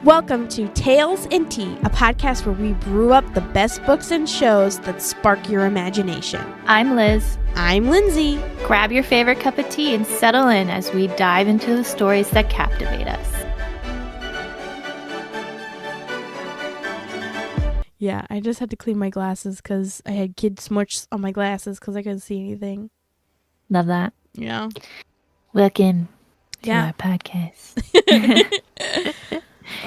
Welcome to Tales and Tea, a podcast where we brew up the best books and shows that spark your imagination. I'm Liz. I'm Lindsay. Grab your favorite cup of tea and settle in as we dive into the stories that captivate us. Yeah, I just had to clean my glasses because I had kid smush on my glasses because I couldn't see anything. Love that. Yeah. Welcome to our podcast.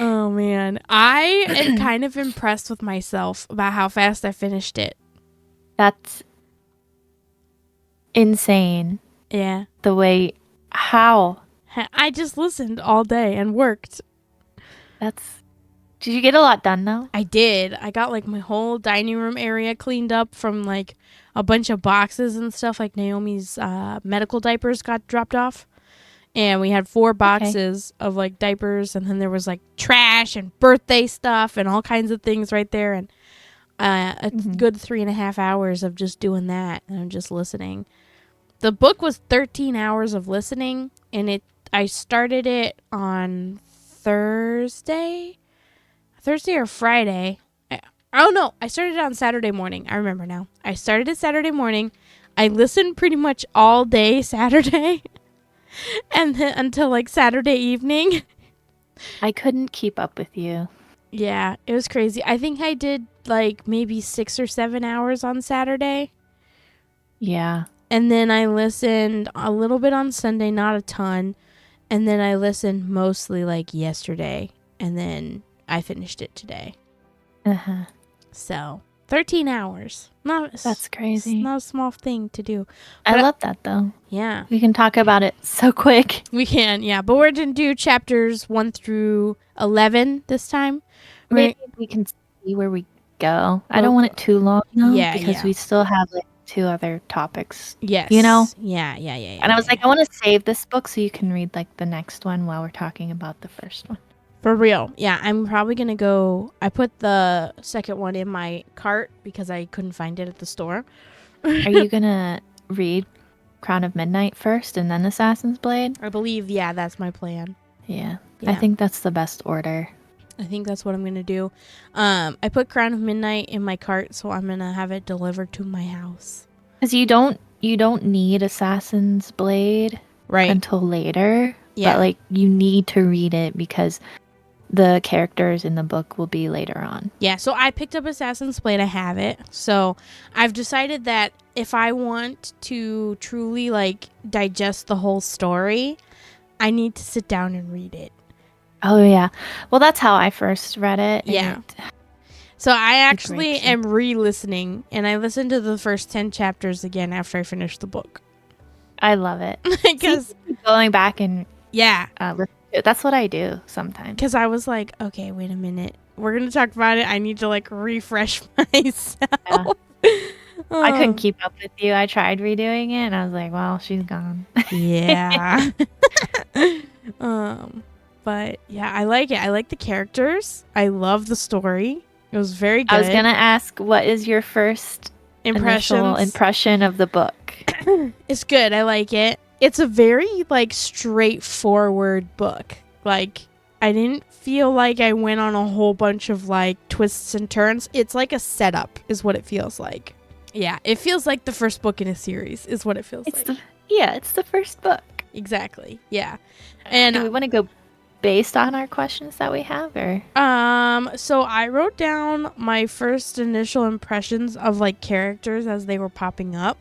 Oh, man. I am kind of impressed with myself about how fast I finished it. That's insane. Yeah. The way, how? I just listened all day and worked. Did you get a lot done though? I did. I got like my whole dining room area cleaned up from like a bunch of boxes and stuff. Like Naomi's medical diapers got dropped off. And we had 4 boxes of like diapers, and then there was like trash and birthday stuff and all kinds of things right there. And a good 3.5 hours of just doing that, and I'm just listening. The book was 13 hours of listening, and I started it on Thursday or Friday. I started it on Saturday morning. I remember now. I started it Saturday morning. I listened pretty much all day Saturday. And then until like Saturday evening. I couldn't keep up with you. Yeah, it was crazy. I think I did like maybe 6 or 7 hours on Saturday. Yeah. And then I listened a little bit on Sunday, not a ton. And then I listened mostly like yesterday. And then I finished it today. Uh-huh. So 13 hours. That's crazy. It's not a small thing to do. I love that though. Yeah. We can talk about it so quick. We can, yeah. But we're going to do chapters 1 through 11 this time. Maybe we can see where we go. I don't want it too long though, because we still have like 2 other topics. Yes. You know? Yeah. And I was like, I want to save this book so you can read like the next one while we're talking about the first one. For real. Yeah, I'm probably going to go. I put the second one in my cart because I couldn't find it at the store. Are you going to read Crown of Midnight first and then Assassin's Blade? I believe, yeah, that's my plan. Yeah. I think that's the best order. I think that's what I'm going to do. I put Crown of Midnight in my cart, so I'm going to have it delivered to my house. Because you don't need Assassin's Blade until later. Yeah. But like you need to read it because the characters in the book will be later on. Yeah, so I picked up Assassin's Blade. I have it. So I've decided that if I want to truly like digest the whole story, I need to sit down and read it. Oh, yeah. Well, that's how I first read it. Yeah. So I actually am re-listening, and I listened to the first 10 chapters again after I finished the book. I love it. Because going back and yeah. That's what I do sometimes. Because I was like, okay, wait a minute. We're going to talk about it. I need to like refresh myself. Yeah. I couldn't keep up with you. I tried redoing it and I was like, well, she's gone. Yeah. But yeah, I like it. I like the characters. I love the story. It was very good. I was going to ask, what is your first initial impression of the book? It's good. I like it. It's a very, like, straightforward book. Like, I didn't feel like I went on a whole bunch of, like, twists and turns. It's like a setup is what it feels like. Yeah, it feels like the first book in a series is what it feels like. It's the first book. Exactly, yeah. And do we want to go based on our questions that we have, or? So I wrote down my first initial impressions of, like, characters as they were popping up.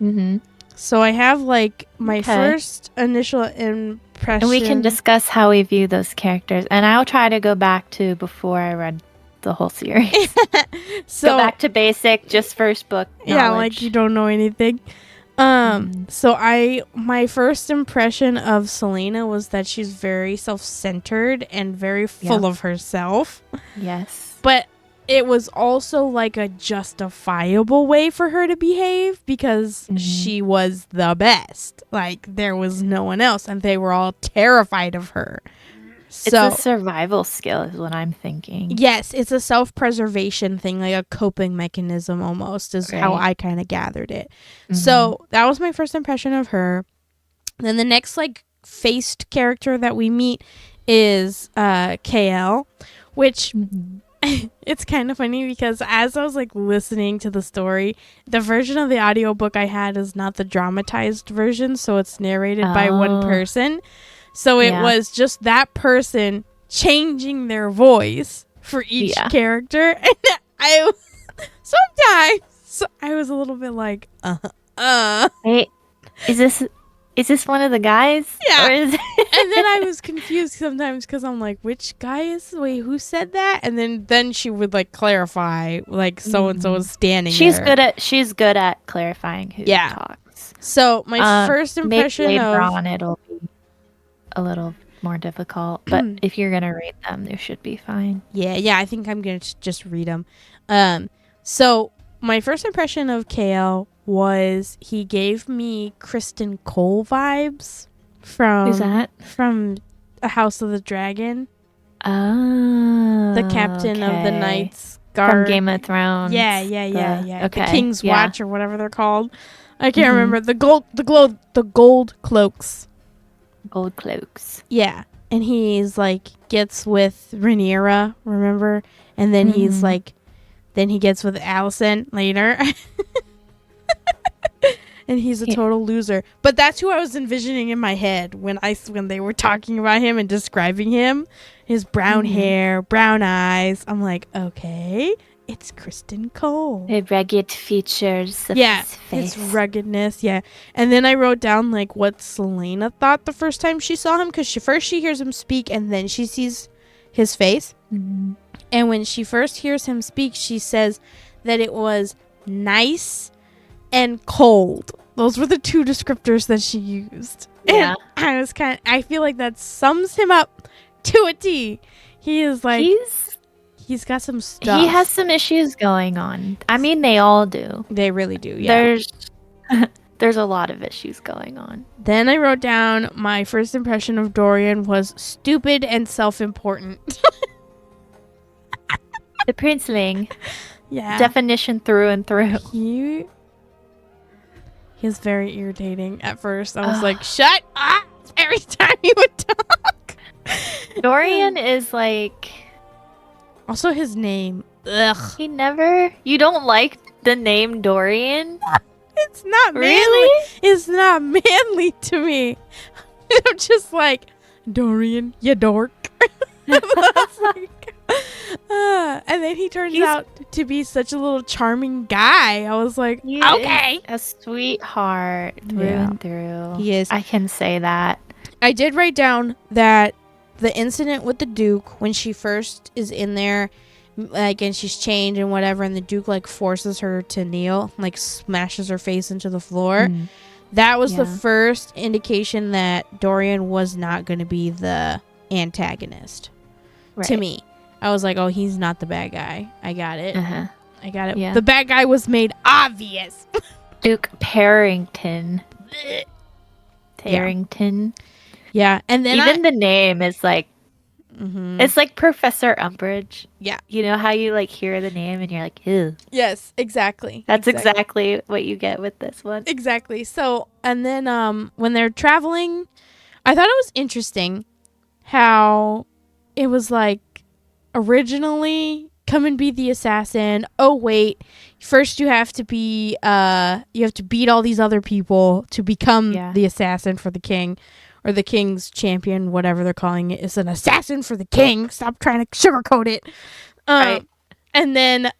Mm-hmm. So I have, like, my first initial impression. And we can discuss how we view those characters. And I'll try to go back to before I read the whole series. So go back to basic, just first book knowledge. Yeah, like you don't know anything. So my first impression of Selena was that she's very self-centered and very full of herself. Yes. But it was also like a justifiable way for her to behave because she was the best. Like there was no one else and they were all terrified of her. So, it's a survival skill is what I'm thinking. Yes, it's a self-preservation thing, like a coping mechanism almost is how I kind of gathered it. So that was my first impression of her. Then the next like faced character that we meet is KL, which it's kind of funny because as I was like listening to the story, the version of the audiobook I had is not the dramatized version, so it's narrated by one person. So it was just that person changing their voice for each character. And sometimes I was a little bit like, Wait, is this one of the guys? Yeah. And then I was confused sometimes because I'm like, which guy is? Wait, who said that? And then she would like clarify, like so and so is standing there. She's good at clarifying who talks. So my first impression maybe later on it'll be a little more difficult, but if you're gonna read them, they should be fine. Yeah, I think I'm gonna just read them. So my first impression of KL was he gave me Kristen Cole vibes from Who's that? From A House of the Dragon. Oh, the captain of the Knights Guard from Game of Thrones. Yeah. Okay. The King's Watch or whatever they're called. I can't remember the gold cloaks. Gold cloaks. Yeah, and he's like gets with Rhaenyra, remember? And then he's like, then he gets with Alicent later. And he's a total loser. But that's who I was envisioning in my head when they were talking about him and describing him. His brown hair, brown eyes. I'm like, okay, it's Kristen Cole. The rugged features of his face. His ruggedness, And then I wrote down like what Selena thought the first time she saw him, because she hears him speak and then she sees his face. Mm-hmm. And when she first hears him speak, she says that it was nice and cold. Those were the two descriptors that she used. Yeah. And I feel like that sums him up to a T. He is like, he's got some stuff. He has some issues going on. I mean, they all do. They really do, yeah. There's a lot of issues going on. Then I wrote down my first impression of Dorian was stupid and self-important. The princeling. Yeah. Definition through and through. He's very irritating at first. I was like, shut up every time he would talk. Dorian is like... Also his name. Ugh. You don't like the name Dorian? It's not manly. Really? It's not manly to me. I'm just like, Dorian, you dork. And then he turns out to be such a little charming guy. I was like, okay. A sweetheart through and through. He is. I can say that. I did write down that the incident with the Duke, when she first is in there, like, and she's chained and whatever, and the Duke, like, forces her to kneel, like, smashes her face into the floor. That was the first indication that Dorian was not going to be the antagonist. Right. To me. I was like, oh, he's not the bad guy. I got it. I got it. Yeah. The bad guy was made obvious. Duke Parrington. Yeah. And then even the name is like, it's like Professor Umbridge. Yeah. You know how you like hear the name and you're like, ew. Yes, exactly. That's exactly what you get with this one. Exactly. So, and then when they're traveling, I thought it was interesting how it was like, originally, come and be the assassin. Oh, wait. First you have to be, you have to beat all these other people to become the assassin for the king. Or the king's champion, whatever they're calling it. It's an assassin for the king. Stop trying to sugarcoat it. Right. And then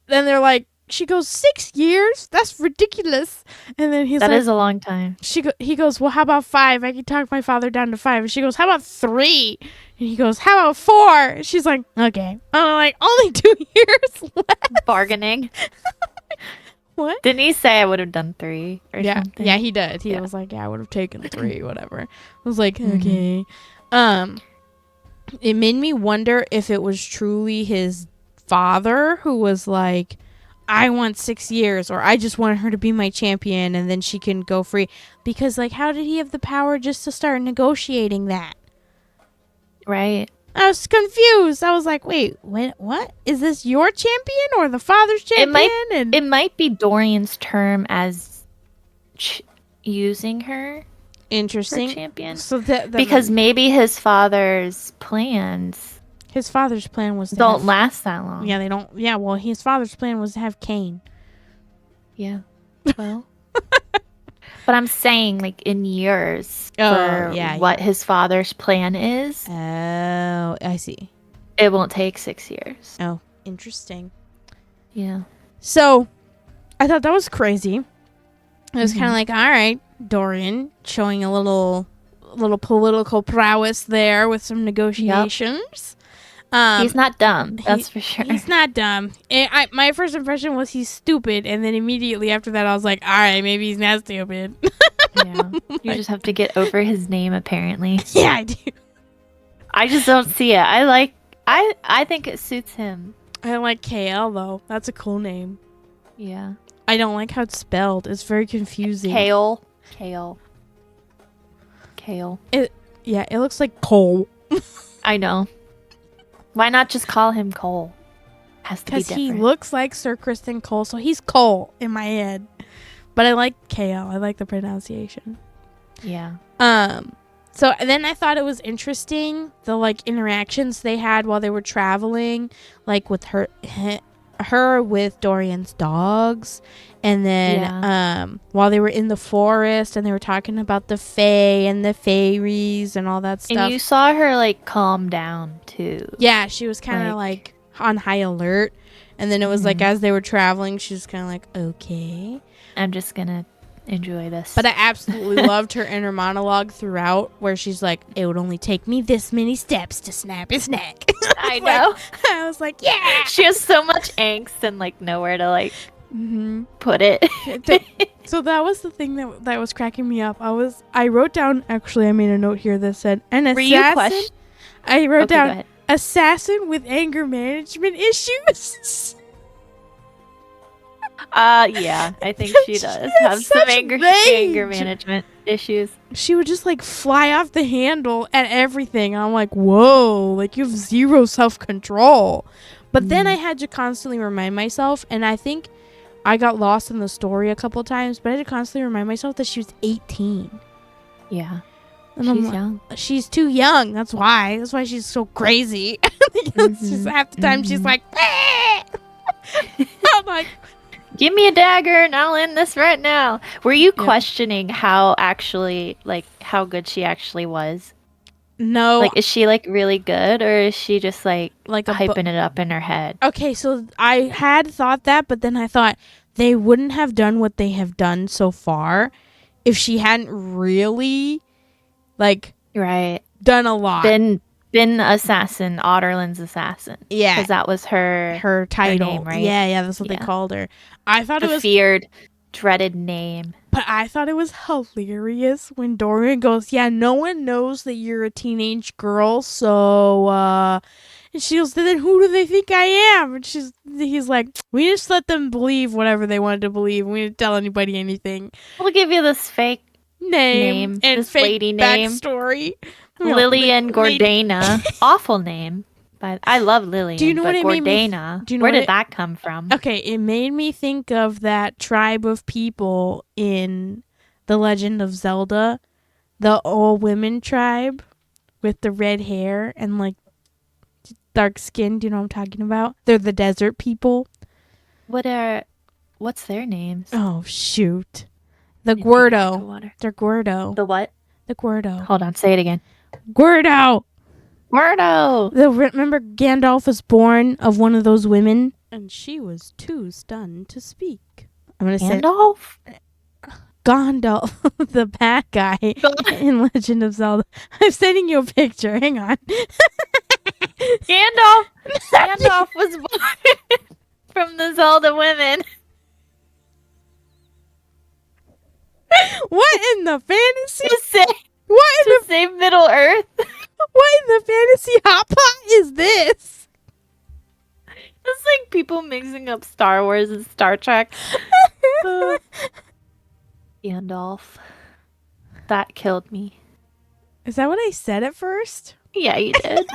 they're like, she goes, 6 years? That's ridiculous. And then he's like, that is a long time. He goes, well, how about 5? I can talk my father down to 5. And she goes, how about 3? And he goes, how about 4? She's like, okay. I'm like, only 2 years left. Bargaining. What? Didn't he say I would have done 3 or something? Yeah, he did. He was like, yeah, I would have taken 3, whatever. I was like, okay. It made me wonder if it was truly his father who was like, I want 6 years, or I just want her to be my champion and then she can go free. Because, like, how did he have the power just to start negotiating that? Right. I was confused. I was like, wait, what? Is this your champion or the father's champion? It might be Dorian's term as using her. Interesting. for champion. So because maybe his father's plans. His father's plan was to don't last that long. Yeah, they don't. Yeah, well, his father's plan was to have Cain. Yeah. Well. But I'm saying, like, in years what his father's plan is. Oh, I see. It won't take 6 years. Oh, interesting. Yeah. So, I thought that was crazy. It was kind of like, all right, Dorian showing a little political prowess there with some negotiations. Yep. He's not dumb, that's for sure. He's not dumb. My first impression was he's stupid, and then immediately after that, I was like, all right, maybe he's not stupid. Yeah. You just have to get over his name, apparently. Yeah, I do. I just don't see it. I think it suits him. I like KL, though. That's a cool name. Yeah. I don't like how it's spelled. It's very confusing. Kale. It looks like Cole. I know. Why not just call him Cole? Has to be different. Because he looks like Sir Kristen Cole, so he's Cole in my head. But I like KL. I like the pronunciation. Yeah. So then I thought it was interesting the like interactions they had while they were traveling, like with her with Dorian's dogs, and then while they were in the forest and they were talking about the fae and the fairies and all that stuff. And you saw her like calm down too. Yeah, she was kind of like on high alert, and then it was like as they were traveling, she was kind of like, okay, I'm just gonna enjoy this. But I absolutely loved her inner monologue throughout, where she's like, it would only take me this many steps to snap his neck. I know. I was like, yeah. She has so much angst and like nowhere to like put it. So that was the thing that was cracking me up. I wrote down, actually I made a note here that said, an assassin. I wrote down assassin with anger management issues. Yeah, I think she does have some anger management issues. She would just like fly off the handle at everything. I'm like, whoa, like you have zero self-control. But then I had to constantly remind myself, and I think I got lost in the story a couple times, but I had to constantly remind myself that she was 18. Yeah. And she's young. She's too young. That's why. That's why she's so crazy. Just half the time she's like, I'm like, give me a dagger and I'll end this right now. Were you questioning how good she actually was? No. Like, is she like really good, or is she just like hyping it up in her head? Okay, so I had thought that, but then I thought they wouldn't have done what they have done so far if she hadn't really done a lot. Been assassin, Otterland's assassin. Yeah. Because that was her title, her name, right? Yeah, that's what they called her. I thought it was feared, dreaded name. But I thought it was hilarious when Dorian goes, yeah, no one knows that you're a teenage girl, so and she goes, then who do they think I am? And he's like, we just let them believe whatever they wanted to believe. We didn't tell anybody anything. We'll give you this fake name and this fake lady name backstory. Lillian Gordana. Awful name. But I love Lillian. Do you know what it made me? Where did that come from? Okay, it made me think of that tribe of people in The Legend of Zelda, the all-women tribe with the red hair and like dark skin. Do you know what I'm talking about? They're the desert people. What's their names? Oh shoot, the Guerdo. They're Guerdo. The what? The Guerdo. Hold on, say it again. Guerdo. Remember Gandalf was born of one of those women, and she was too stunned to speak. I'm gonna say Gandalf, the bad guy in Legend of Zelda. I'm sending you a picture. Hang on. Gandalf was born from the Zelda women. What in the fantasy? To save Middle Earth. What in the fantasy hot pot is this? It's like people mixing up Star Wars and Star Trek. Gandalf. That killed me. Is that what I said at first? Yeah, you did.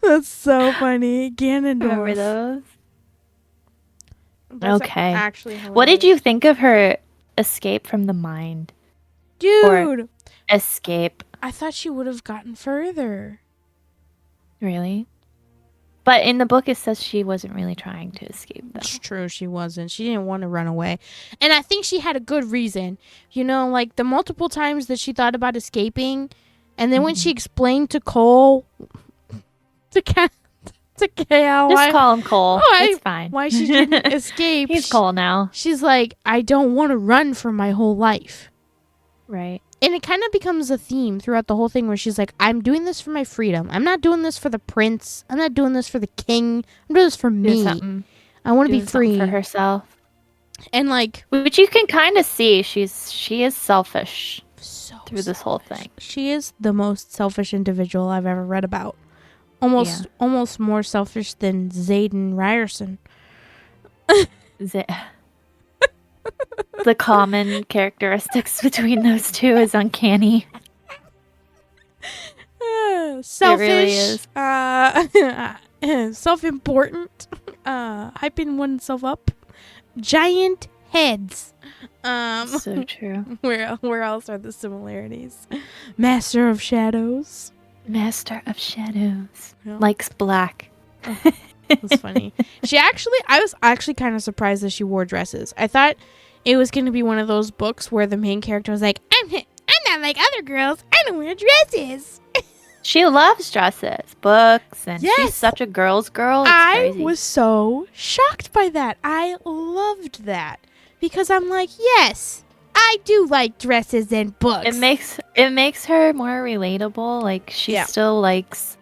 That's so funny. Ganondorf. Remember those? That's okay. Actually hilarious. What did you think of her escape from the mind? Dude. Or escape. I thought she would have gotten further. Really? But in the book, it says she wasn't really trying to escape, though. It's true, she wasn't. She didn't want to run away. And I think she had a good reason. You know, like the multiple times that she thought about escaping. And then when she explained to Cole, to Kale, just call him Cole. It's fine. Why she didn't escape. He's Cole now. She's like, I don't want to run for my whole life. Right. And it kind of becomes a theme throughout the whole thing where she's like, I'm doing this for my freedom. I'm not doing this for the prince. I'm not doing this for the king. I'm doing this for me. I want to be free. For herself. And like, which you can kind of see, she is selfish through this whole thing. She is the most selfish individual I've ever read about. Almost more selfish than Xaden Ryerson. The common characteristics between those two is uncanny. Selfish. It really is. Self-important. Hyping oneself up. Giant heads. So true. Where else are the similarities? Master of Shadows. Master of Shadows. Yeah. Likes black. It was funny. I was actually kind of surprised that she wore dresses. I thought it was going to be one of those books where the main character was like, I'm not like other girls. I don't wear dresses. She loves dresses, books, and she's such a girl's girl. I was so shocked by that. I loved that because I'm like, yes, I do like dresses and books. It makes her more relatable. Like she still likes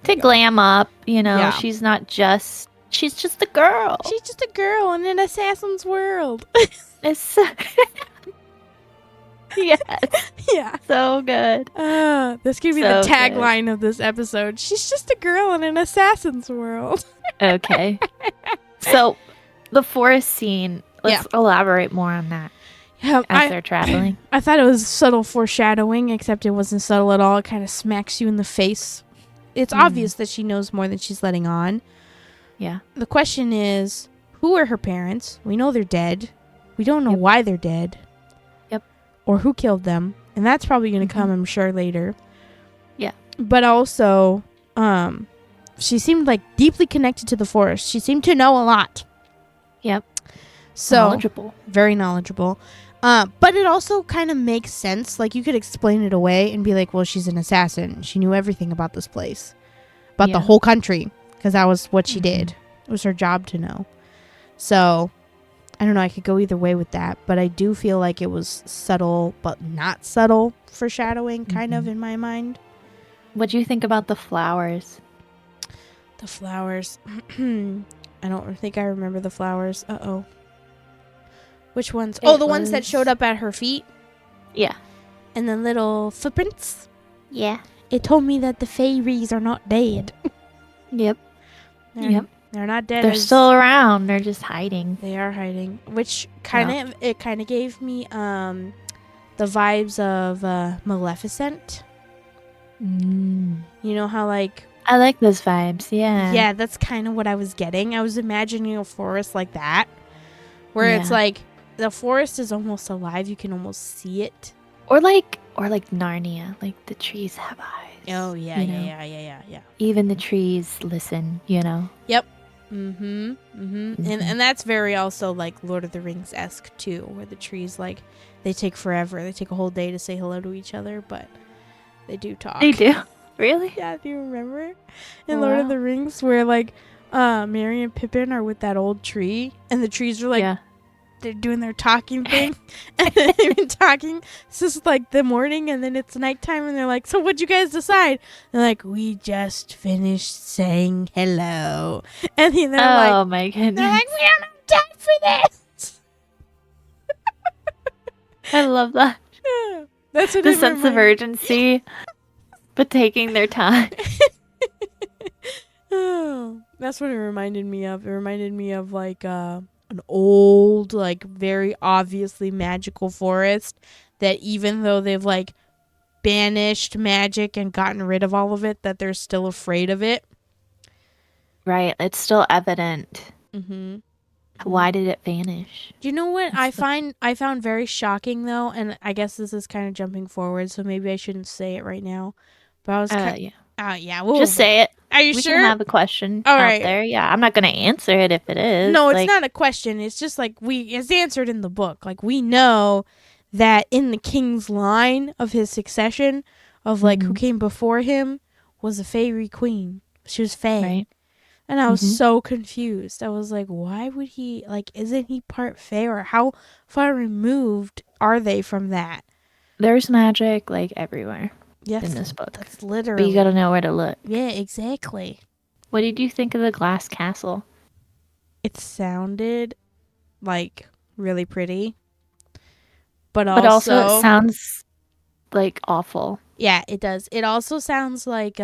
to glam up, you know. Yeah. She's just a girl. She's just a girl in an assassin's world. It's yes. Yeah. So good. This could be the tagline of this episode. She's just a girl in an assassin's world. Okay. So the forest scene, let's elaborate more on that. Yeah, as they're traveling. I thought it was subtle foreshadowing, except it wasn't subtle at all. It kind of smacks you in the face. It's obvious that she knows more than she's letting on. Yeah. The question is, who are her parents? We know they're dead. We don't know why they're dead. Yep. Or who killed them. And that's probably going to come, I'm sure, later. Yeah. But also, she seemed like deeply connected to the forest. She seemed to know a lot. Yep. So knowledgeable. Very knowledgeable. But it also kind of makes sense. Like, you could explain it away and be like, well, she's an assassin. She knew everything about this place. About the whole country. Because that was what she did. It was her job to know. So, I don't know. I could go either way with that. But I do feel like it was subtle, but not subtle foreshadowing, kind of, in my mind. What do you think about the flowers? The flowers. I don't think I remember the flowers. Uh-oh. Which ones? The ones that showed up at her feet? Yeah. And the little footprints? Yeah. It told me that the fairies are not dead. Yep. They're not dead. They're still around. They're just hiding. They are hiding. Which kind of gave me the vibes of Maleficent. Mm. You know how like... I like those vibes, yeah. Yeah, that's kind of what I was getting. I was imagining a forest like that. Where it's like... The forest is almost alive. You can almost see it. Or like Narnia. Like the trees have eyes. Oh, yeah. Even the trees listen, you know? Yep. And that's very also like Lord of the Rings-esque too. Where the trees, like, they take forever. They take a whole day to say hello to each other. But they do talk. They do? Really? Yeah, do you remember? In Lord of the Rings where like Merry and Pippin are with that old tree. And the trees are like... They're doing their talking thing, and then they've been talking. It's just like the morning, and then it's nighttime, and they're like, "So what'd you guys decide?" They're like, "We just finished saying hello," and then they're like, "Oh my goodness!" They're like, "We don't have time for this." I love that. Yeah, that's what the sense of urgency, but taking their time. Oh, that's what it reminded me of. It reminded me of like an old, like, very obviously magical forest that even though they've, like, banished magic and gotten rid of all of it, that they're still afraid of it. Right. It's still evident. Why did it vanish? Do you know what I found very shocking though, and I guess this is kind of jumping forward, so maybe I shouldn't say it right now. But I was yeah. Just say it. Are you we sure? Can have a question All out right. there. Yeah, I'm not gonna answer it if it is. No, it's not a question. It's just like it's answered in the book. Like we know that in the king's line of his succession of like who came before him was a fairy queen. She was fae. Right. And I was so confused. I was like, why would he, like, isn't he part fae? Or how far removed are they from that? There's magic, like, everywhere in this book. That's literally. But you gotta know where to look. Yeah, exactly. What did you think of the glass castle? It sounded, like, really pretty. But also it sounds, like, awful. Yeah, it does. It also sounds like,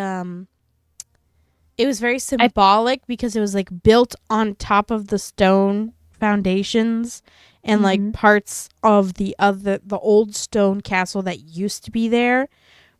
it was very symbolic because it was like built on top of the stone foundations and like parts of the old stone castle that used to be there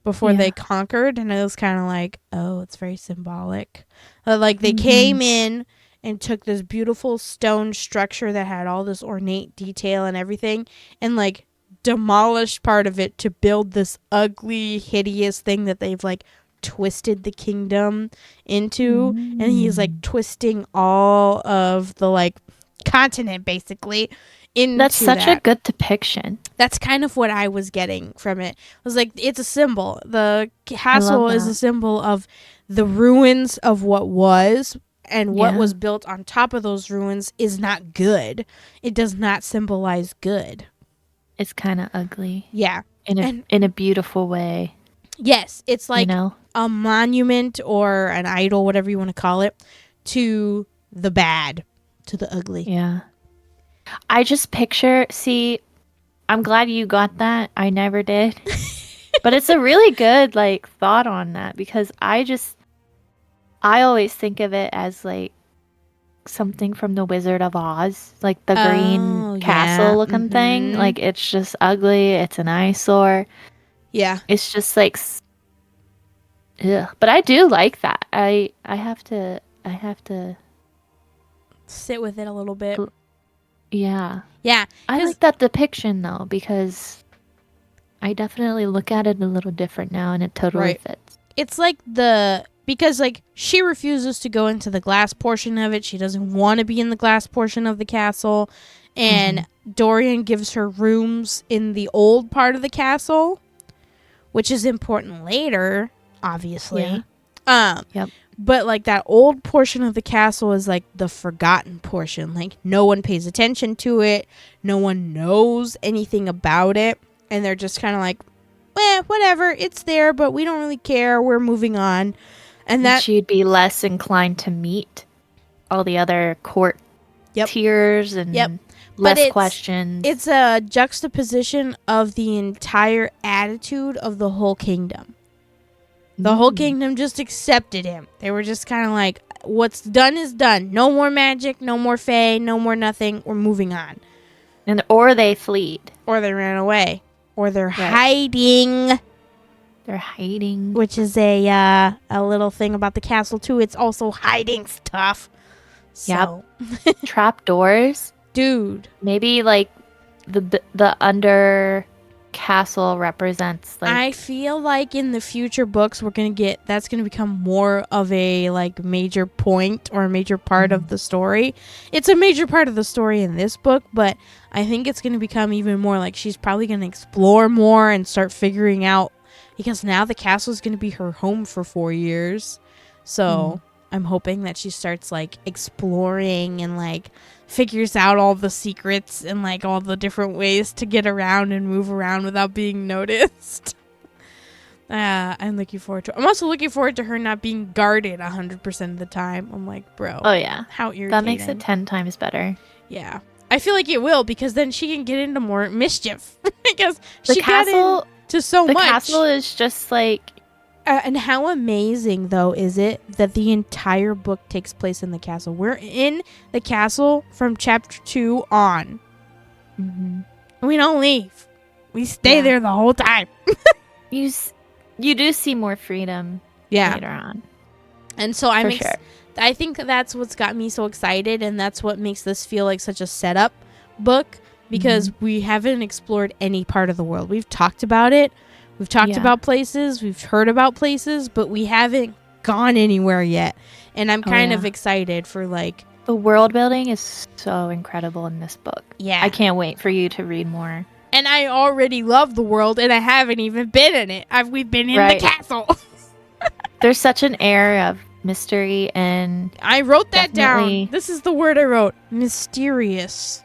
before they conquered. And it was kind of like, oh, it's very symbolic. Like they came in and took this beautiful stone structure that had all this ornate detail and everything and like demolished part of it to build this ugly, hideous thing that they've like twisted the kingdom into, and he's like twisting all of the like continent basically into That's such a good depiction. That's kind of what I was getting from it. I was like, it's a symbol. The castle is a symbol of the ruins of what was, and what was built on top of those ruins is not good. It does not symbolize good. It's kind of ugly. Yeah. In a beautiful way. Yes, it's like a monument or an idol, whatever you want to call it, to the bad, to the ugly. Yeah. I just picture, I'm glad you got that. I never did. But it's a really good like thought on that because I always think of it as like something from the Wizard of Oz, like the green castle looking thing. Like it's just ugly. It's an eyesore. Yeah. It's just like, ugh. But I do like that. I have to sit with it a little bit. Yeah. Yeah. I like that depiction though because I definitely look at it a little different now and it totally fits. It's like because like she refuses to go into the glass portion of it. She doesn't want to be in the glass portion of the castle. And Dorian gives her rooms in the old part of the castle, which is important later, obviously. Yep. But like that old portion of the castle is like the forgotten portion. Like no one pays attention to it. No one knows anything about it. And they're just kind of like, whatever, it's there, but we don't really care. We're moving on. And that she'd be less inclined to meet all the other court tiers and less questions. It's a juxtaposition of the entire attitude of the whole kingdom. The whole kingdom just accepted him. They were just kind of like, what's done is done. No more magic, no more fae, no more nothing. We're moving on. Or they fled. Or they ran away. Or they're hiding. They're hiding. Which is a little thing about the castle, too. It's also hiding stuff. So. Yep. Trap doors. Dude. Maybe, like, the under castle represents, like... I feel like in the future books, that's going to become more of a, like, major point or a major part of the story. It's a major part of the story in this book, but I think it's going to become even more, like, she's probably going to explore more and start figuring out, because now the castle is going to be her home for 4 years. So I'm hoping that she starts, like, exploring and, like, figures out all the secrets and like all the different ways to get around and move around without being noticed. I'm looking forward to it. I'm also looking forward to her not being guarded 100% of the time. I'm like, bro. Oh yeah. How irritating. That makes it 10 times better. Yeah. I feel like it will because then she can get into more mischief. Because she got into so much. The castle is just like... and how amazing, though, is it that the entire book takes place in the castle? We're in the castle from chapter 2 on. We don't leave. We stay there the whole time. You do see more freedom later on. And so For sure. I think that's what's got me so excited, and that's what makes this feel like such a setup book, because we haven't explored any part of the world. We've talked about it. We've talked about places. We've heard about places, but we haven't gone anywhere yet. And I'm kind of excited for like... The world building is so incredible in this book. Yeah. I can't wait for you to read more. And I already love the world, and I haven't even been in it. We've been in the castle. There's such an air of mystery, and I wrote that down. This is the word I wrote. Mysterious.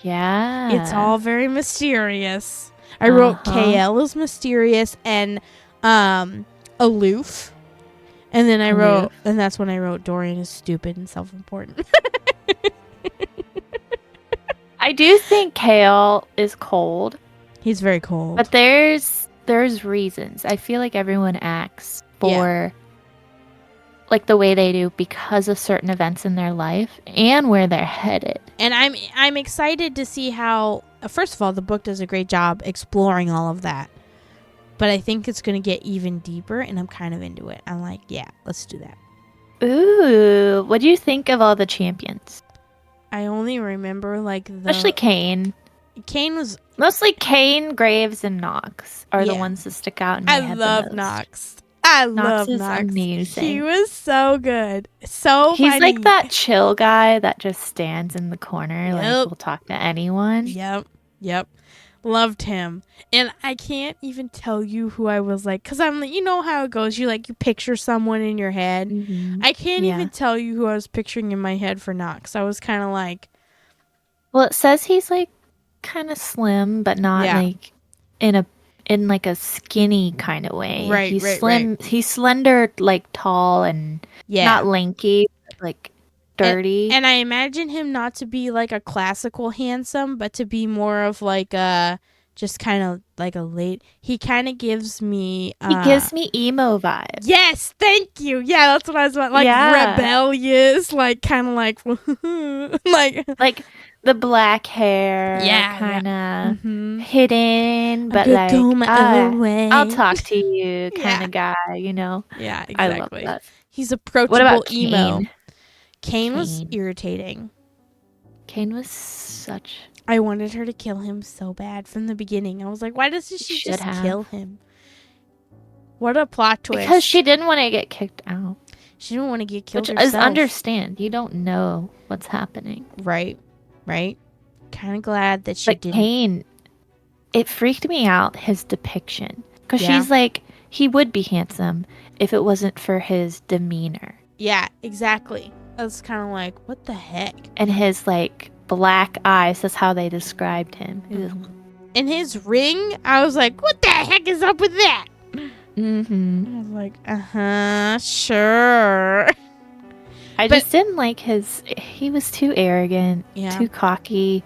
Yeah. It's all very mysterious. I wrote KL is mysterious and aloof. And then I wrote, and that's when I wrote Dorian is stupid and self-important. I do think Kale is cold. He's very cold. But there's reasons. I feel like everyone acts for like the way they do because of certain events in their life and where they're headed. And I'm excited to see how, first of all, the book does a great job exploring all of that. But I think it's going to get even deeper, and I'm kind of into it. I'm like, yeah, let's do that. Ooh, what do you think of all the champions? I only remember like especially Cain. Cain was... Mostly Cain, Graves, and Nox are the ones that stick out in my head the most. Nox. I love Nox. Amazing. He was so good. So He's funny. like that chill guy that just stands in the corner, like will talk to anyone. Yep. Loved him. And I can't even tell you who I was like, because I'm like, you know how it goes. You picture someone in your head. I can't even tell you who I was picturing in my head for Nox. I was kind of like... Well, it says he's like kind of slim, but not like in like a skinny kind of way. Right, he's slim. Right. He's slender, like tall and not lanky, but, like dirty. And I imagine him not to be like a classical handsome, but to be more of like a just kind of like a late. He kind of gives me. He gives me emo vibes. Yes, thank you. Yeah, that's what I was about. Like rebellious, like kind of like like the black hair, kind of hidden, but like go my own way. I'll talk to you, kind of guy. You know. Yeah, exactly. I love that. He's approachable. What about emo? Cain was irritating. Cain was such... I wanted her to kill him so bad from the beginning. I was like, why doesn't she just kill him? What a plot twist. Because she didn't want to get kicked out. She didn't want to get killed herself. Which is understand. You don't know what's happening. Right. Kind of glad that she didn't. Cain, it freaked me out, his depiction. Because she's like, he would be handsome if it wasn't for his demeanor. Yeah, exactly. I was kind of like, what the heck? And his, like, black eyes, that's how they described him. And his ring, I was like, what the heck is up with that? I was like, sure. I just didn't like he was too arrogant, too cocky.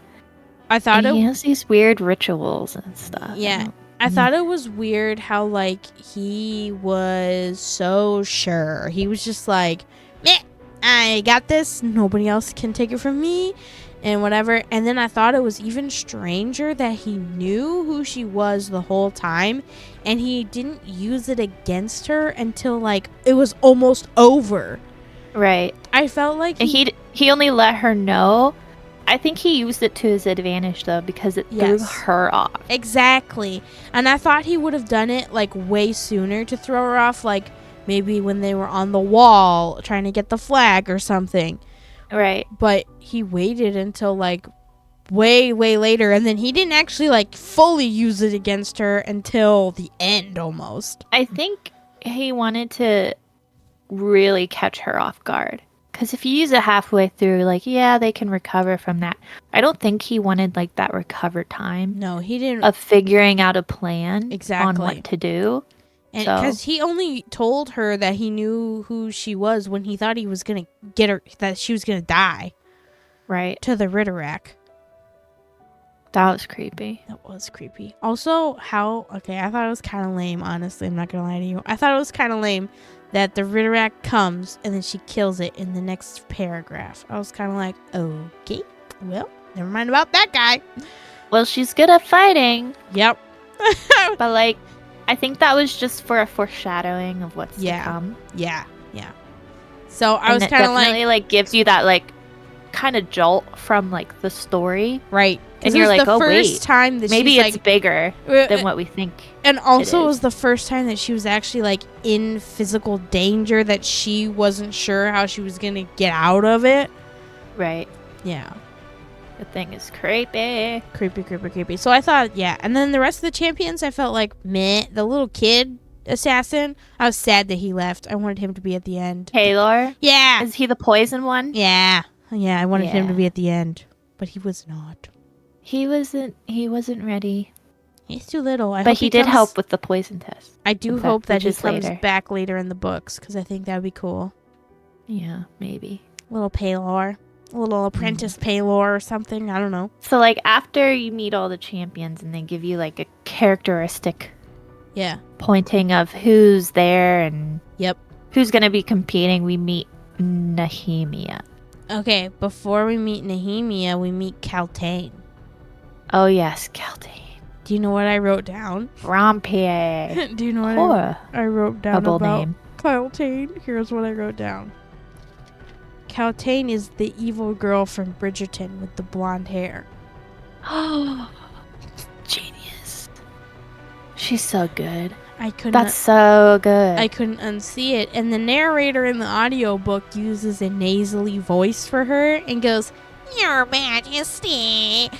I thought he has these weird rituals and stuff. Yeah. I thought it was weird how, like, he was so sure. He was just like, meh. I got this. Nobody else can take it from me and whatever. And then I thought it was even stranger that he knew who she was the whole time and he didn't use it against her until like it was almost over. Right. I felt like he only let her know. I think he used it to his advantage though because it threw her off. Exactly. And I thought he would have done it like way sooner to throw her off, like maybe when they were on the wall trying to get the flag or something. Right. But he waited until like way later, and then he didn't actually like fully use it against her until the end almost. I think he wanted to really catch her off guard. Because if you use it halfway through, like, they can recover from that. I don't think he wanted like that recover time. No, he didn't. Of figuring out a plan exactly on what to do. And because he only told her that he knew who she was when he thought he was going to get her, that she was going to die. Right. To the Ritterak. That was creepy. That was creepy. Also, I thought it was kind of lame, honestly. I'm not going to lie to you. I thought it was kind of lame that the Ritterak comes and then she kills it in the next paragraph. I was kind of like, okay, well, never mind about that guy. Well, she's good at fighting. Yep. But like, I think that was just for a foreshadowing of what's to come. Yeah. So I And was it kind of definitely like gives you that like kind of jolt from like the story. right. And Because it you're was like, the oh first wait, time that maybe she's it's like, bigger than what we think. and also it it was is. the first time that she was actually like in physical danger, that she wasn't sure how she was gonna get out of it. Right. Yeah. The thing is creepy. Creepy. So I thought, yeah. And then the rest of the champions, I felt like, meh. The little kid assassin, I was sad that he left. I wanted him to be at the end. Taylor? Yeah. Is he the poison one? Yeah. I wanted him to Yeah. be at the end. But he was not. He wasn't ready. He's too little. But he did help with the poison test. I do in fact, hope that which he is comes later. back later in the books, because I think that would be cool. Yeah, maybe. Little Paylor. A little apprentice Paylor or something. I don't know. So, like, after you meet all the champions and they give you, like, a characteristic Yeah. pointing of who's there and Yep. who's going to be competing, we meet Nehemia. Okay, before we meet Nehemia, we meet Cartanin. Oh, yes, Cartanin. Do you know what I wrote down? Rampier. Do you know what I wrote down Double about name. Cartanin? Here's what I wrote down. Cartanin is the evil girl from Bridgerton with the blonde hair. Oh, genius. She's so good. That's so good. I couldn't unsee it. And the narrator in the audiobook uses a nasally voice for her and goes, "Your Majesty."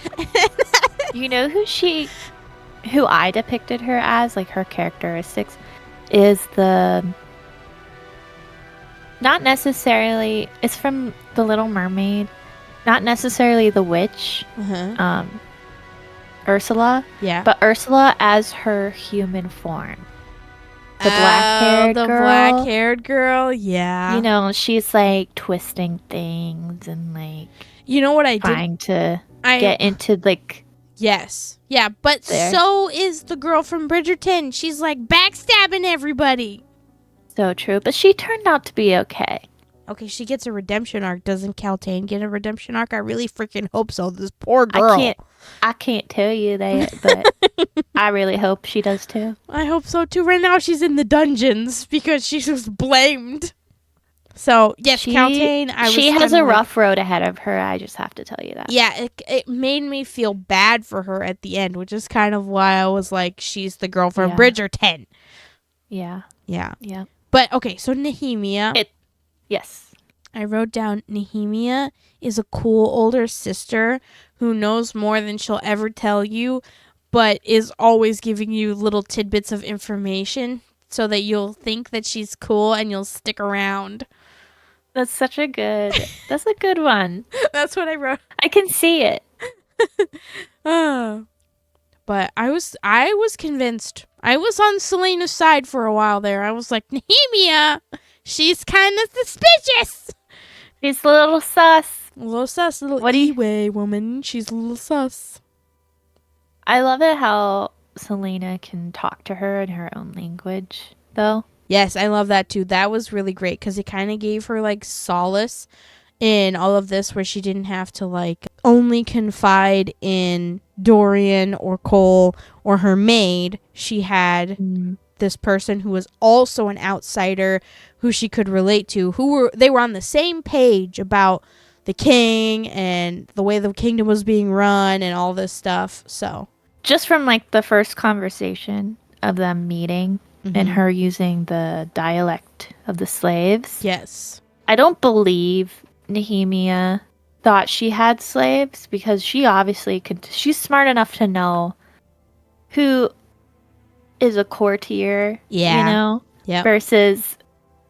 You know who I depicted her as, like her characteristics, is not necessarily, it's from The Little Mermaid, not necessarily the witch, Ursula, Yeah. but Ursula as her human form. The black-haired girl. The black-haired girl, yeah. You know, she's like twisting things and like, you know what I trying to get into like. Yes. Yeah, but there. So is the girl from Bridgerton. She's like backstabbing everybody. So true, but she turned out to be okay. Okay, she gets a redemption arc. Doesn't Cartanin get a redemption arc? I really freaking hope so. This poor girl. I can't tell you that, but I really hope she does too. I hope so too. Right now she's in the dungeons because she was blamed. So, yes, Cartanin, she has a rough road ahead of her, I just have to tell you that. Yeah, it made me feel bad for her at the end, which is kind of why I was like, she's the girl from Bridgerton. Yeah. Yeah. Yeah. But, okay, so Nehemia. Yes. I wrote down Nehemia is a cool older sister who knows more than she'll ever tell you, but is always giving you little tidbits of information so that you'll think that she's cool and you'll stick around. That's a good one. That's what I wrote. I can see it. But I was convinced. I was on Selena's side for a while there. I was like, Nehemia, she's kind of suspicious. She's a little sus. Little E-way woman. She's a little sus. I love it how Selena can talk to her in her own language, though. Yes, I love that too. That was really great because it kind of gave her like solace in all of this, where she didn't have to like only confide in Dorian or Cole or her maid. She had this person who was also an outsider who she could relate to, they were on the same page about the king and the way the kingdom was being run and all this stuff. So just from like the first conversation of them meeting and her using the dialect of the slaves. Yes. I don't believe Nehemia thought she had slaves, because she obviously she's smart enough to know who is a courtier, you know, versus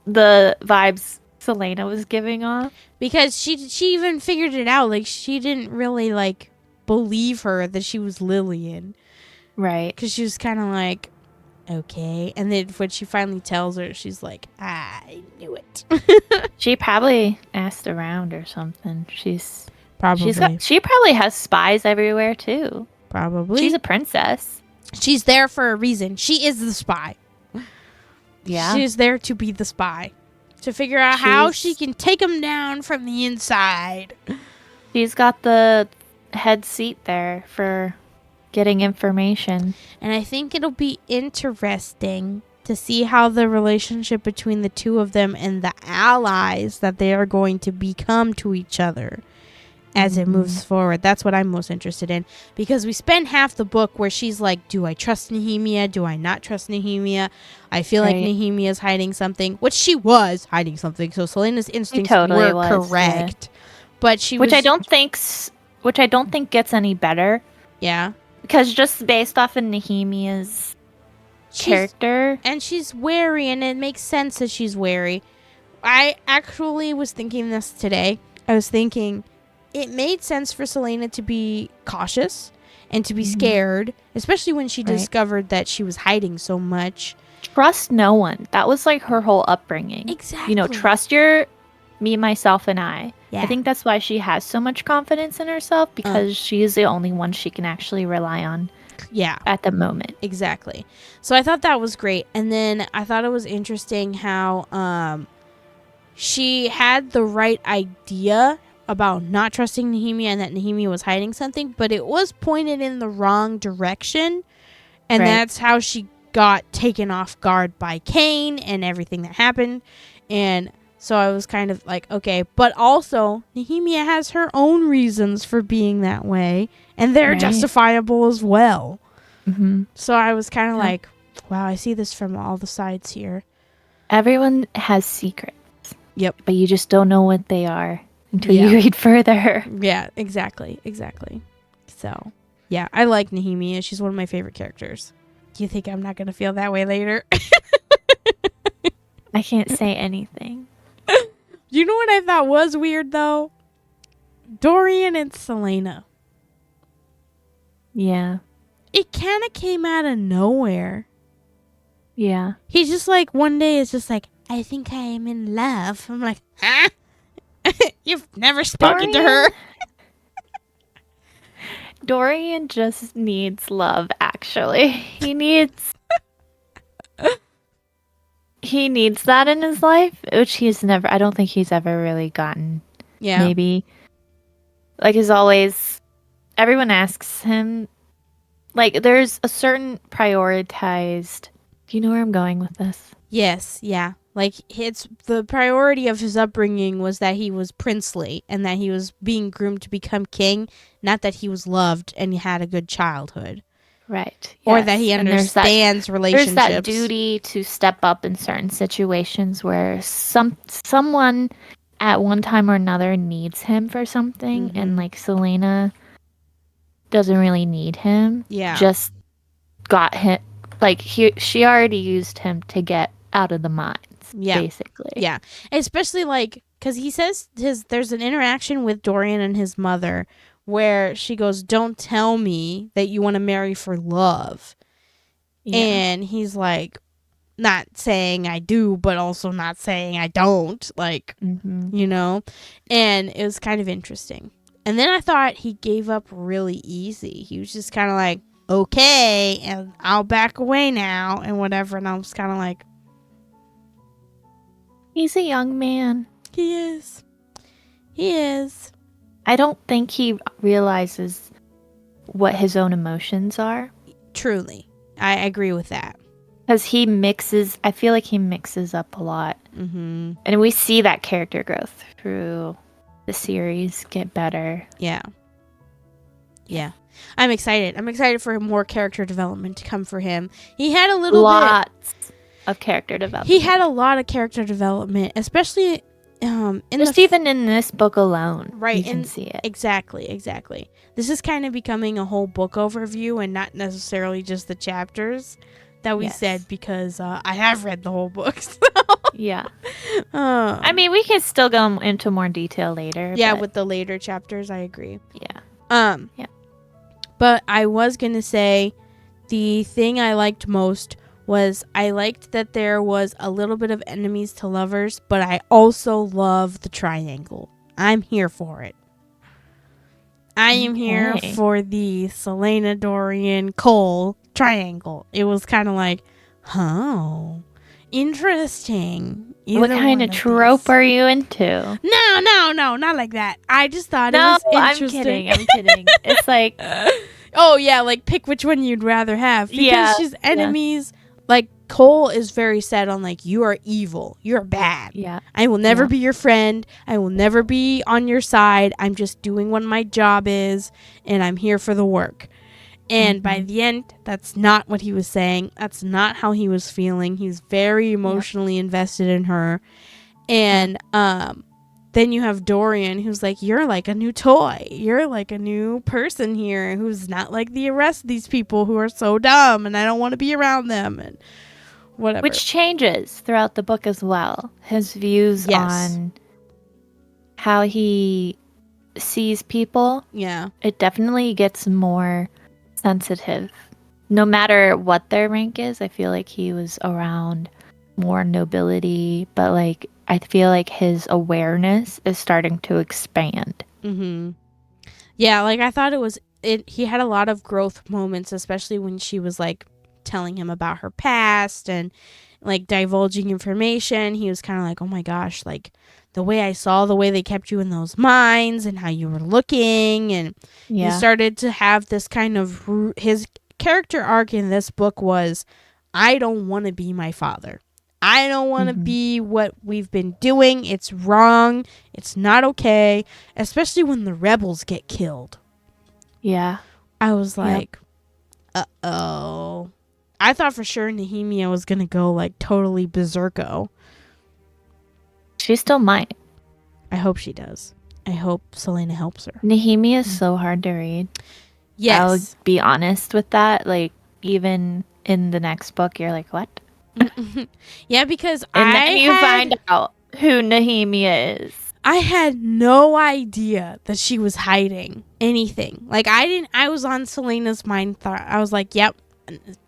the vibes Selena was giving off. Because she even figured it out. Like, she didn't really, like, believe her that she was Lillian. Right. Because she was kind of like, okay. And then when she finally tells her, she's like, I knew it. She probably asked around or something. She probably has spies everywhere, too. Probably. She's a princess. She's there for a reason. She is the spy. Yeah. She's there to be the spy. To figure out how she can take him down from the inside. She's got the head seat there for getting information. And I think it'll be interesting to see how the relationship between the two of them and the allies that they are going to become to each other as it moves forward. That's what I'm most interested in, because we spend half the book where she's like, do I trust Nehemia? Do I not trust Nehemia? I feel like Nehemia's hiding something, which she was hiding something. So Selena's instincts were correct. But she which I don't think gets any better. Yeah. Because just based off of Nehemia's character. And she's wary, and it makes sense that she's wary. I actually was thinking this today. I was thinking it made sense for Selena to be cautious and to be scared, especially when she discovered that she was hiding so much. Trust no one. That was like her whole upbringing. Exactly. You know, trust me, myself, and I. Yeah. I think that's why she has so much confidence in herself, because she is the only one she can actually rely on. Yeah. At the moment. Exactly. So I thought that was great. And then I thought it was interesting how she had the right idea about not trusting Nehemia and that Nehemia was hiding something, but it was pointed in the wrong direction. And that's how she got taken off guard by Cain and everything that happened. And so I was kind of like, okay, but also Nehemia has her own reasons for being that way, and they're justifiable as well. So I was kind of like, wow, I see this from all the sides here. Everyone has secrets. Yep. But you just don't know what they are until you read further. Yeah, exactly. So, yeah, I like Nehemia. She's one of my favorite characters. Do you think I'm not going to feel that way later? I can't say anything. You know what I thought was weird, though? Dorian and Selena. Yeah. It kind of came out of nowhere. Yeah. He's just like, one day it's just like, I think I am in love. I'm like, huh? You've never spoken to her. Dorian just needs love, actually. He needs that in his life, which I don't think he's ever really gotten. Yeah. Maybe. Like, as always, everyone asks him, like, there's a certain prioritized. Do you know where I'm going with this? Yes, yeah. Like, it's the priority of his upbringing was that he was princely and that he was being groomed to become king, not that he was loved and had a good childhood. Right. Or that he understands relationships. There's that duty to step up in certain situations where someone at one time or another needs him for something, and like Selena doesn't really need him. Yeah. Just got him, like she already used him to get out of the mines. Yeah. Basically. Yeah. Especially like, because he says there's an interaction with Dorian and his mother where she goes, don't tell me that you want to marry for love. Yeah. And he's like, not saying I do, but also not saying I don't. Like, you know? And it was kind of interesting. And then I thought he gave up really easy. He was just kind of like, okay, and I'll back away now and whatever. And I was kind of like, he's a young man. He is. I don't think he realizes what his own emotions are. Truly. I agree with that. Because I feel like he mixes up a lot. And we see that character growth through the series get better. Yeah. I'm excited. I'm excited for more character development to come for him. He had a Lots of character development. He had a lot of character development, especially even in this book alone. Right. You can see it. Exactly. This is kind of becoming a whole book overview and not necessarily just the chapters that we said, because I have read the whole book. So. Yeah. I mean, we can still go into more detail later. Yeah, with the later chapters, I agree. Yeah. Yeah. But I was going to say the thing I liked most was I liked that there was a little bit of enemies to lovers, but I also love the triangle. I'm here for it. I am here for the Selena, Dorian, Cole triangle. It was kind of like, oh, interesting. What kind of trope are you into? No, not like that. I just thought it was interesting. I'm kidding. It's like, oh yeah, like pick which one you'd rather have, because she's enemies. Like Cole is very set on like, you are evil, you're bad. Yeah. I will never Yeah. be your friend. I will never be on your side. I'm just doing what my job is, and I'm here for the work. And by the end, that's not what he was saying. That's not how he was feeling. He's very emotionally invested in her. And then you have Dorian, who's like, you're like a new toy. You're like a new person here who's not like the rest of these people who are so dumb, and I don't want to be around them, and whatever. Which changes throughout the book as well. His views on how he sees people. Yeah. It definitely gets more sensitive. No matter what their rank is, I feel like he was around more nobility, but like I feel like his awareness is starting to expand. Yeah, like I thought he had a lot of growth moments, especially when she was like telling him about her past and like divulging information. He was kind of like, oh my gosh, like the way I saw the way they kept you in those mines and how you were looking. And he started to have this kind of, his character arc in this book was, I don't want to be my father. I don't want to be what we've been doing. It's wrong. It's not okay. Especially when the rebels get killed. Yeah. I was like, uh-oh. I thought for sure Nehemia was going to go like totally berserko. She still might. I hope she does. I hope Selena helps her. Nehemia is so hard to read. Yes. I'll be honest with that. Like, even in the next book, you're like, what? Yeah, because then you find out who Nehemia is. I had no idea that she was hiding anything. Like, I was on Selena's mind thought. I was like, yep,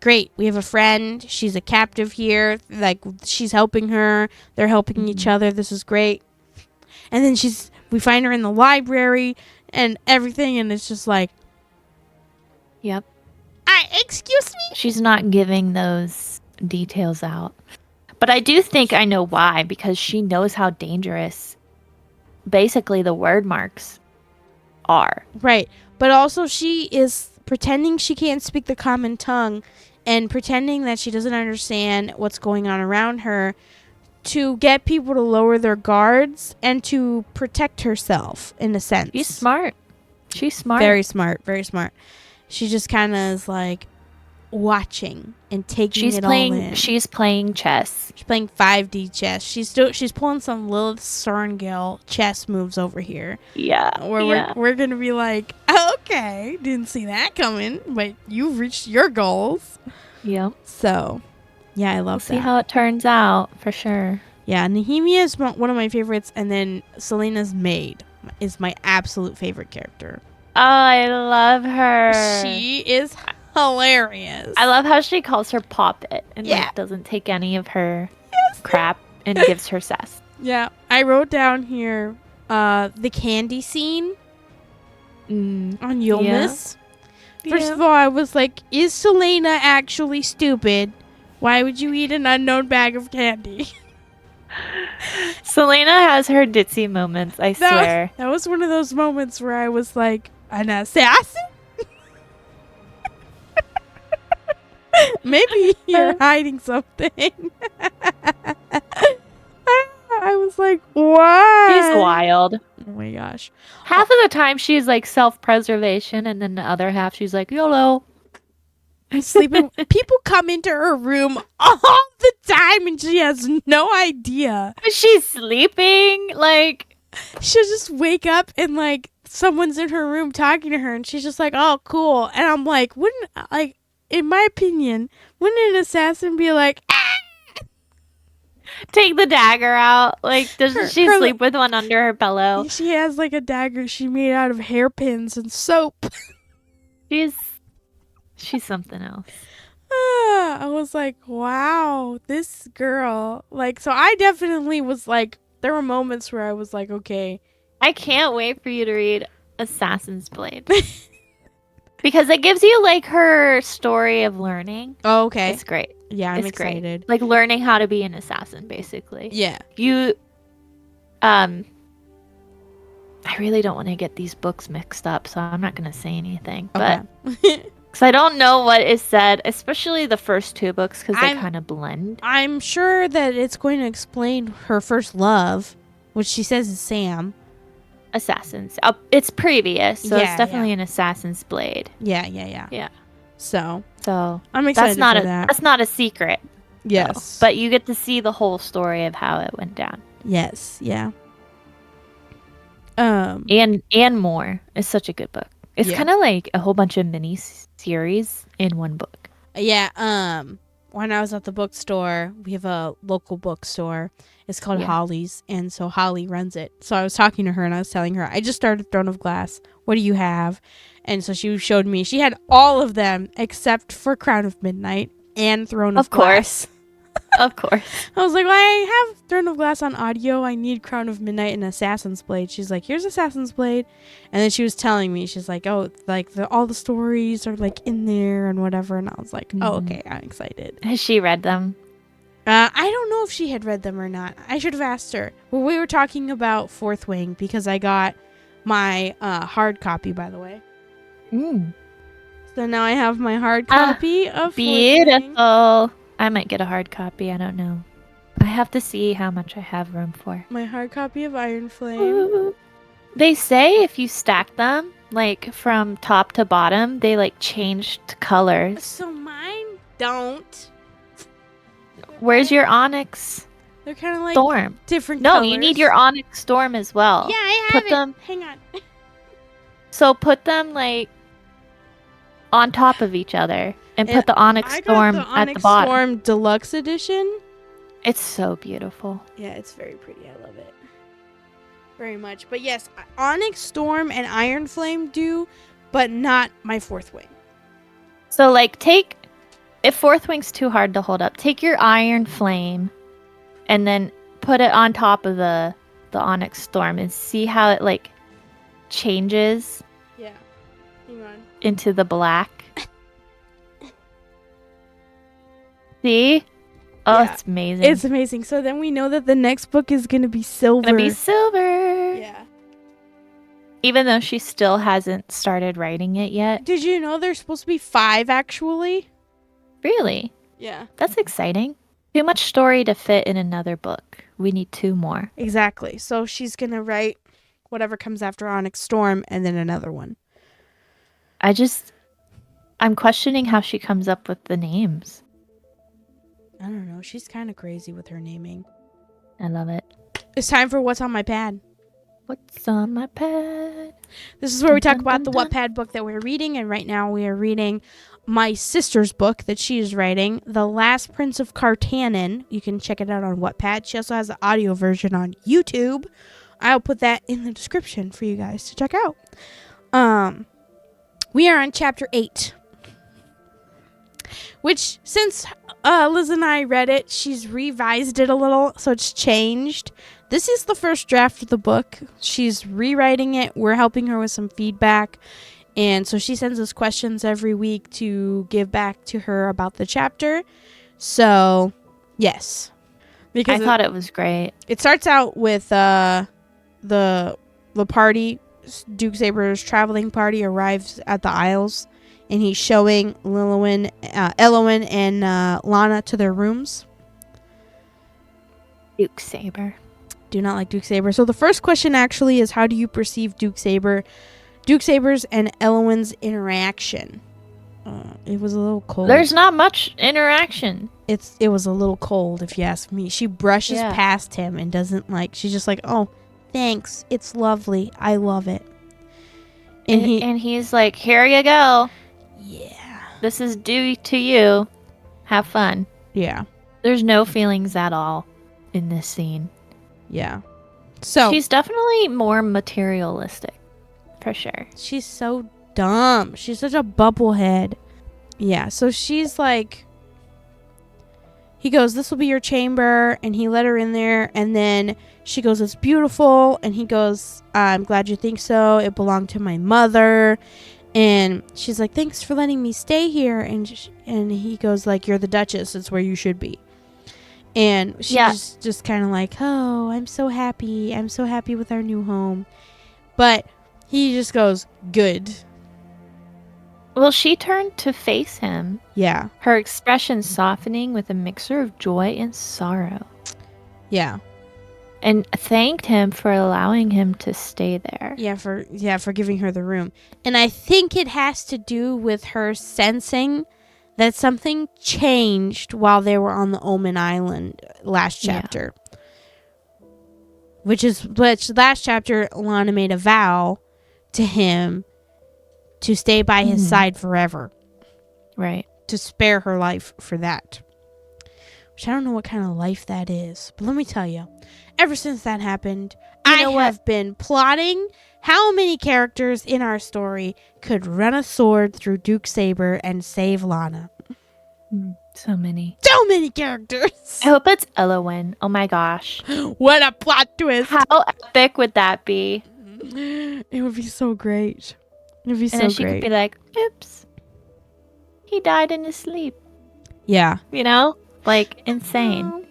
great. We have a friend. She's a captive here. Like, she's helping her. They're helping each other. This is great. And then we find her in the library and everything, and it's just like, yep. Excuse me? She's not giving those details out. But I do think I know why, because she knows how dangerous basically the word marks are. Right. But also she is pretending she can't speak the common tongue and pretending that she doesn't understand what's going on around her to get people to lower their guards and to protect herself in a sense. She's smart. She's smart. Very smart. Very smart. She just kind of is like watching and taking all in. She's playing chess. She's playing 5D chess. She's pulling some Lilith Sorngale chess moves over here. Yeah. Where we're gonna be like, okay, didn't see that coming, but you've reached your goals. Yep. So, yeah, I love that. See how it turns out for sure. Yeah, Nehemia is one of my favorites, and then Selena's maid is my absolute favorite character. Oh, I love her. She is hilarious. I love how she calls her Poppet and like, doesn't take any of her crap and gives her sass. Yeah, I wrote down here the candy scene on Yolmus. First of all, I was like, is Selena actually stupid? Why would you eat an unknown bag of candy? Selena has her ditzy moments, I swear. That was one of those moments where I was like, an assassin? Maybe you're hiding something. I was like, what? She's wild. Oh my gosh. Half of the time she's like self-preservation, and then the other half she's like, YOLO. Sleeping. People come into her room all the time and she has no idea. She's sleeping. Like, she'll just wake up and like someone's in her room talking to her and she's just like, oh, cool. And I'm like, in my opinion, wouldn't an assassin be like, take the dagger out? Like, doesn't she sleep with one under her pillow? She has like a dagger she made out of hairpins and soap. She's something else. I was like, wow, this girl. Like, so I definitely was like, there were moments where I was like, okay. I can't wait for you to read Assassin's Blade. Because it gives you like her story of learning. Oh, okay. It's great. Yeah, I'm excited. Great. Like learning how to be an assassin, basically. Yeah. I really don't want to get these books mixed up, so I'm not going to say anything. Okay. But Because I don't know what is said, especially the first two books, because they I'm kind of blend. I'm sure that it's going to explain her first love, which she says is Sam. Assassins. It's previous, so it's Yeah, yeah. definitely an assassin's blade. Yeah. Yeah. So So I'm excited for that. that's not a secret. Yes. Though. But you get to see the whole story of how it went down. Yes. Yeah. And more. It's such a good book. It's Yeah. kind of like a whole bunch of mini series in one book. Yeah. When I was at the bookstore, we have a local bookstore. It's called Holly's, and so Holly runs it. So I was talking to her, and I was telling her, I just started Throne of Glass. What do you have? And so she showed me. She had all of them except for Crown of Midnight and Throne of Glass. Of course. I was like, well, I have Throne of Glass on audio. I need Crown of Midnight and Assassin's Blade. She's like, here's Assassin's Blade. And then she was telling me, she's like, oh, like all the stories are like in there and whatever. And I was like, oh, okay, I'm excited. Has she read them? I don't know if she had read them or not. I should have asked her. Well, we were talking about Fourth Wing because I got my hard copy, by the way. So now I have my hard copy of beautiful. Fourth Wing. I might get a hard copy. I don't know. I have to see how much I have room for. My hard copy of Iron Flame. Ooh. They say if you stack them, like from top to bottom, they like changed colors. So mine don't. Where's your Onyx? They're kind of like Storm. Different colors. No, you need your Onyx Storm as well. Yeah, I have them. Hang on. So put them like on top of each other and put the Onyx Storm at the bottom. Storm Deluxe Edition. It's so beautiful. Yeah, it's very pretty. I love it very much. But yes, Onyx Storm and Iron Flame do, but not my Fourth Wing. So like if Fourth Wing's too hard to hold up, take your Iron Flame and then put it on top of the Onyx Storm and see how it like changes. Yeah. Hang on. Into the black. See? Oh, yeah. It's amazing. It's amazing. So then we know that the next book is going to be silver. Yeah. Even though she still hasn't started writing it yet. Did you know there's supposed to be 5 actually? Really? Yeah. That's exciting. Too much story to fit in another book. We need 2 more. Exactly. So she's going to write whatever comes after Onyx Storm and then another one. I'm questioning how she comes up with the names. I don't know. She's kind of crazy with her naming. I love it. It's time for What's on My Pad. What's on my pad? This is where we talk about the Wattpad book that we're reading. And right now we are reading my sister's book that she is writing, The Last Prince of Cartanin. You can check it out on Wattpad. She also has the audio version on YouTube. I'll put that in the description for you guys to check out. We are on chapter 8. Which, since Liz and I read it, she's revised it a little, so it's changed. This is the first draft of the book. She's rewriting it. We're helping her with some feedback. And so she sends us questions every week to give back to her about the chapter. So, yes. Because I thought it was great. It starts out with the party. Duke Saber's traveling party arrives at the Isles. And he's showing Elowen and Lana to their rooms. Duke Saber. Do not like Duke Saber. So the first question actually is, how do you perceive Duke Saber's and Elowen's interaction? It was a little cold. There's not much interaction. It was a little cold, if you ask me. She brushes past him and doesn't like. She's just like, oh, thanks. It's lovely. I love it. And he's like, here you go. Yeah. This is due to you. Have fun. Yeah. There's no feelings at all in this scene. Yeah. So she's definitely more materialistic. For sure. She's so dumb. She's such a bubblehead. Yeah. So she's like, he goes, this will be your chamber. And he let her in there. And then she goes, it's beautiful. And he goes, I'm glad you think so. It belonged to my mother. And she's like, thanks for letting me stay here. And he goes like, you're the Duchess. It's where you should be. And she's just kind of like, oh, I'm so happy. I'm so happy with our new home. But he just goes, good. Well, she turned to face him, Yeah. her expression softening with a mixture of joy and sorrow, Yeah. and thanked him for allowing him to stay there. Yeah, for giving her the room. And I think it has to do with her sensing that something changed while they were on the Omen Island last chapter. Yeah. Which last chapter Lana made a vow to him to stay by his side forever. Right. To spare her life for that. Which I don't know what kind of life that is. But let me tell you, ever since that happened, I have been plotting how many characters in our story could run a sword through Duke's saber and save Lana. So many. So many characters. I hope it's Elowen. Oh my gosh. What a plot twist. How epic would that be? It would be so great. It would be so great. And then she could be like, oops. He died in his sleep. Yeah. You know? Like, insane.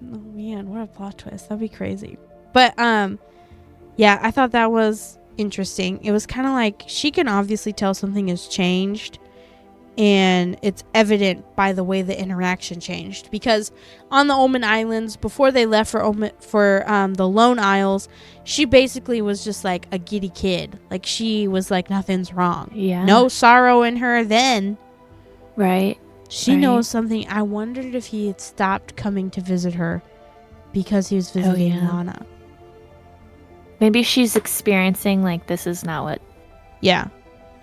Oh man, what a plot twist. That'd be crazy. But, yeah, I thought that was interesting. It was kind of like, she can obviously tell something has changed. And it's evident by the way the interaction changed. Because on the Omen Islands, before they left for the Lone Isles, she basically was just like a giddy kid. Like, she was like, nothing's wrong. Yeah. No sorrow in her then. Right. She knows something. I wondered if he had stopped coming to visit her because he was visiting Lana. Maybe she's experiencing, like, this is not what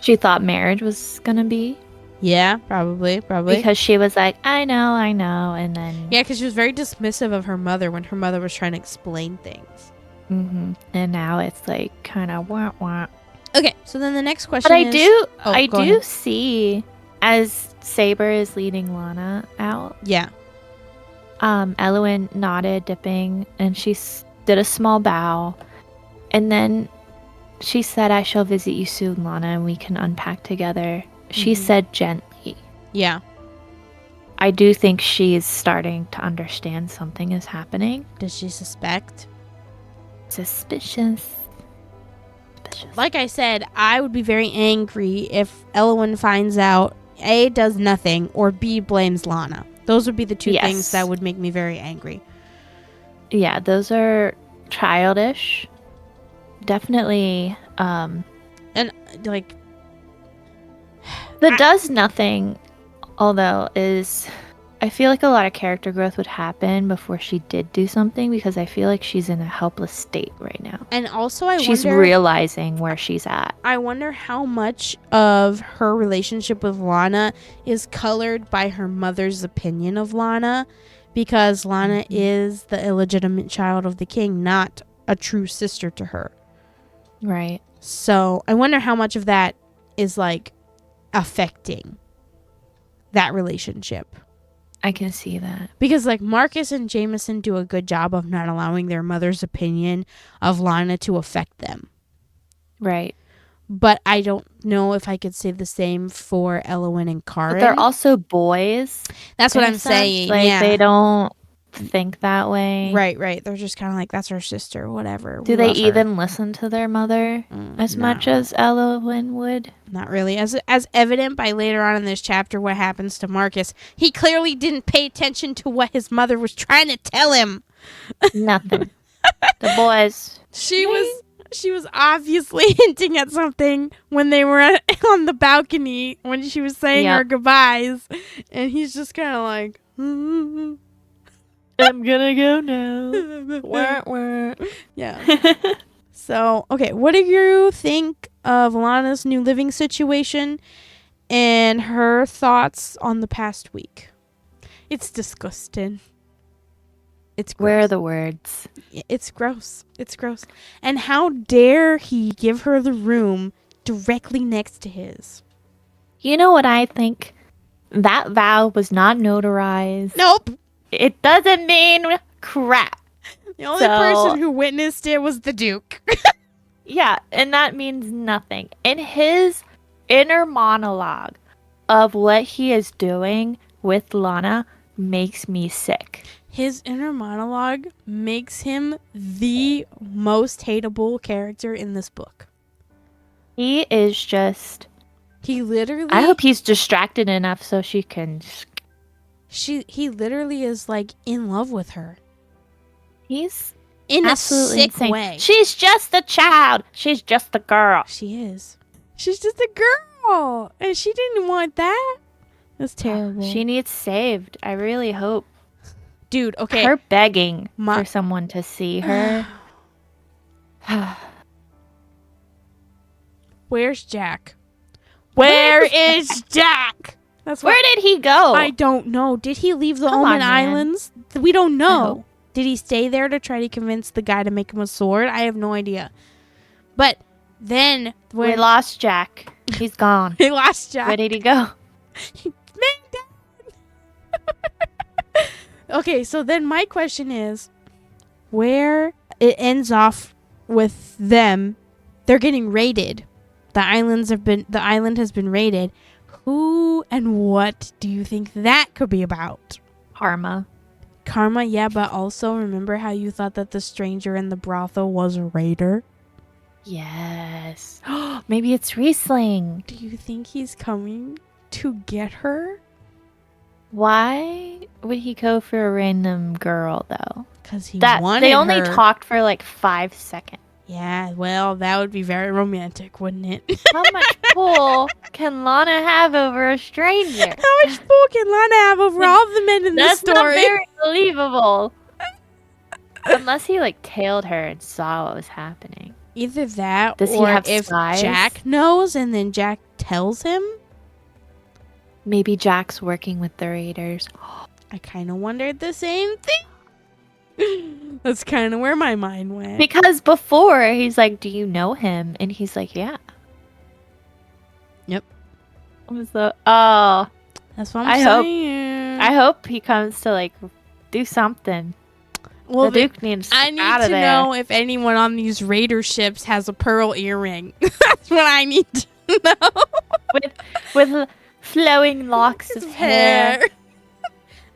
she thought marriage was going to be. Yeah, probably. Because she was like, I know, and then... Yeah, because she was very dismissive of her mother when her mother was trying to explain things. Mm-hmm. And now it's like, kind of wah-wah. Okay, so then the next question is... But I do see, as Saber is leading Lana out... Yeah. Elowen nodded, dipping, and she did a small bow. And then she said, I shall visit you soon, Lana, and we can unpack together. She said gently. Yeah. I do think she's starting to understand something is happening. Does she suspect? Suspicious. Like I said, I would be very angry if Elowen finds out A, does nothing, or B, blames Lana. Those would be the two things that would make me very angry. Yeah, those are childish. Definitely. And, like... The does nothing, although, is... I feel like a lot of character growth would happen before she did do something, because I feel like she's in a helpless state right now. And also, she's realizing where she's at. I wonder how much of her relationship with Lana is colored by her mother's opinion of Lana, because Lana is the illegitimate child of the king, not a true sister to her. Right. So I wonder how much of that is, like, affecting that relationship. I can see that. Because, like, Marcus and Jameson do a good job of not allowing their mother's opinion of Lana to affect them. Right. But I don't know if I could say the same for Elowen and Karin. But they're also boys. That's what I'm saying. Like, they don't think that way. Right. They're just kind of like, that's our sister, whatever. Do they even listen to their mother as much as Elowen would? Not really. As evident by later on in this chapter what happens to Marcus. He clearly didn't pay attention to what his mother was trying to tell him. Nothing. The boys. She was obviously hinting at something when they were on the balcony when she was saying her goodbyes. And he's just kind of like... I'm gonna go now. Wah. Yeah. So, okay, what do you think of Lana's new living situation and her thoughts on the past week? It's disgusting. It's gross. Where are the words? It's gross. It's gross. And how dare he give her the room directly next to his? You know what I think? That vow was not notarized. Nope. It doesn't mean crap. The only person who witnessed it was the Duke. Yeah, and that means nothing. In his inner monologue of what he is doing with Lana makes me sick. His inner monologue makes him the most hateable character in this book. He is just He literally. I hope he's distracted enough so she can. He literally is like in love with her. He's In absolutely a sick insane. way. She's just a child. She's just a girl. She is. She's just a girl, and she didn't want that. That's terrible. She needs saved. I really hope. Dude, okay. Her begging for someone to see her. Where's Jack? Where is Jack? Where did he go? I don't know. Did he leave the Omen Islands? We don't know. Did he stay there to try to convince the guy to make him a sword? I have no idea. But then when we lost Jack. He's gone. We lost Jack. Where did he go? Okay, so then my question is, where it ends off with them, they're getting raided. The island has been raided. Who and what do you think that could be about? Karma, yeah, but also remember how you thought that the stranger in the brothel was a raider? Yes. Maybe it's Riesling. Do you think he's coming to get her? Why would he go for a random girl, though? Because he wanted They only her. talked for like 5 seconds. Yeah, well, that would be very romantic, wouldn't it? How much pull can Lana have over a stranger? How much pull can Lana have over all the men in this story? That's not very believable. Unless he like tailed her and saw what was happening. Either that, Does or he have if spies? Jack knows and then Jack tells him. Maybe Jack's working with the Raiders. I kind of wondered the same thing. That's kind of where my mind went. Because before, he's like, do you know him? And he's like, yeah. Yep. So, that's what I'm saying. I hope he comes to, like, do something. Well, the Duke needs I need out of to there. know if anyone on these Raider ships has a pearl earring. That's what I need to know. With flowing locks of hair.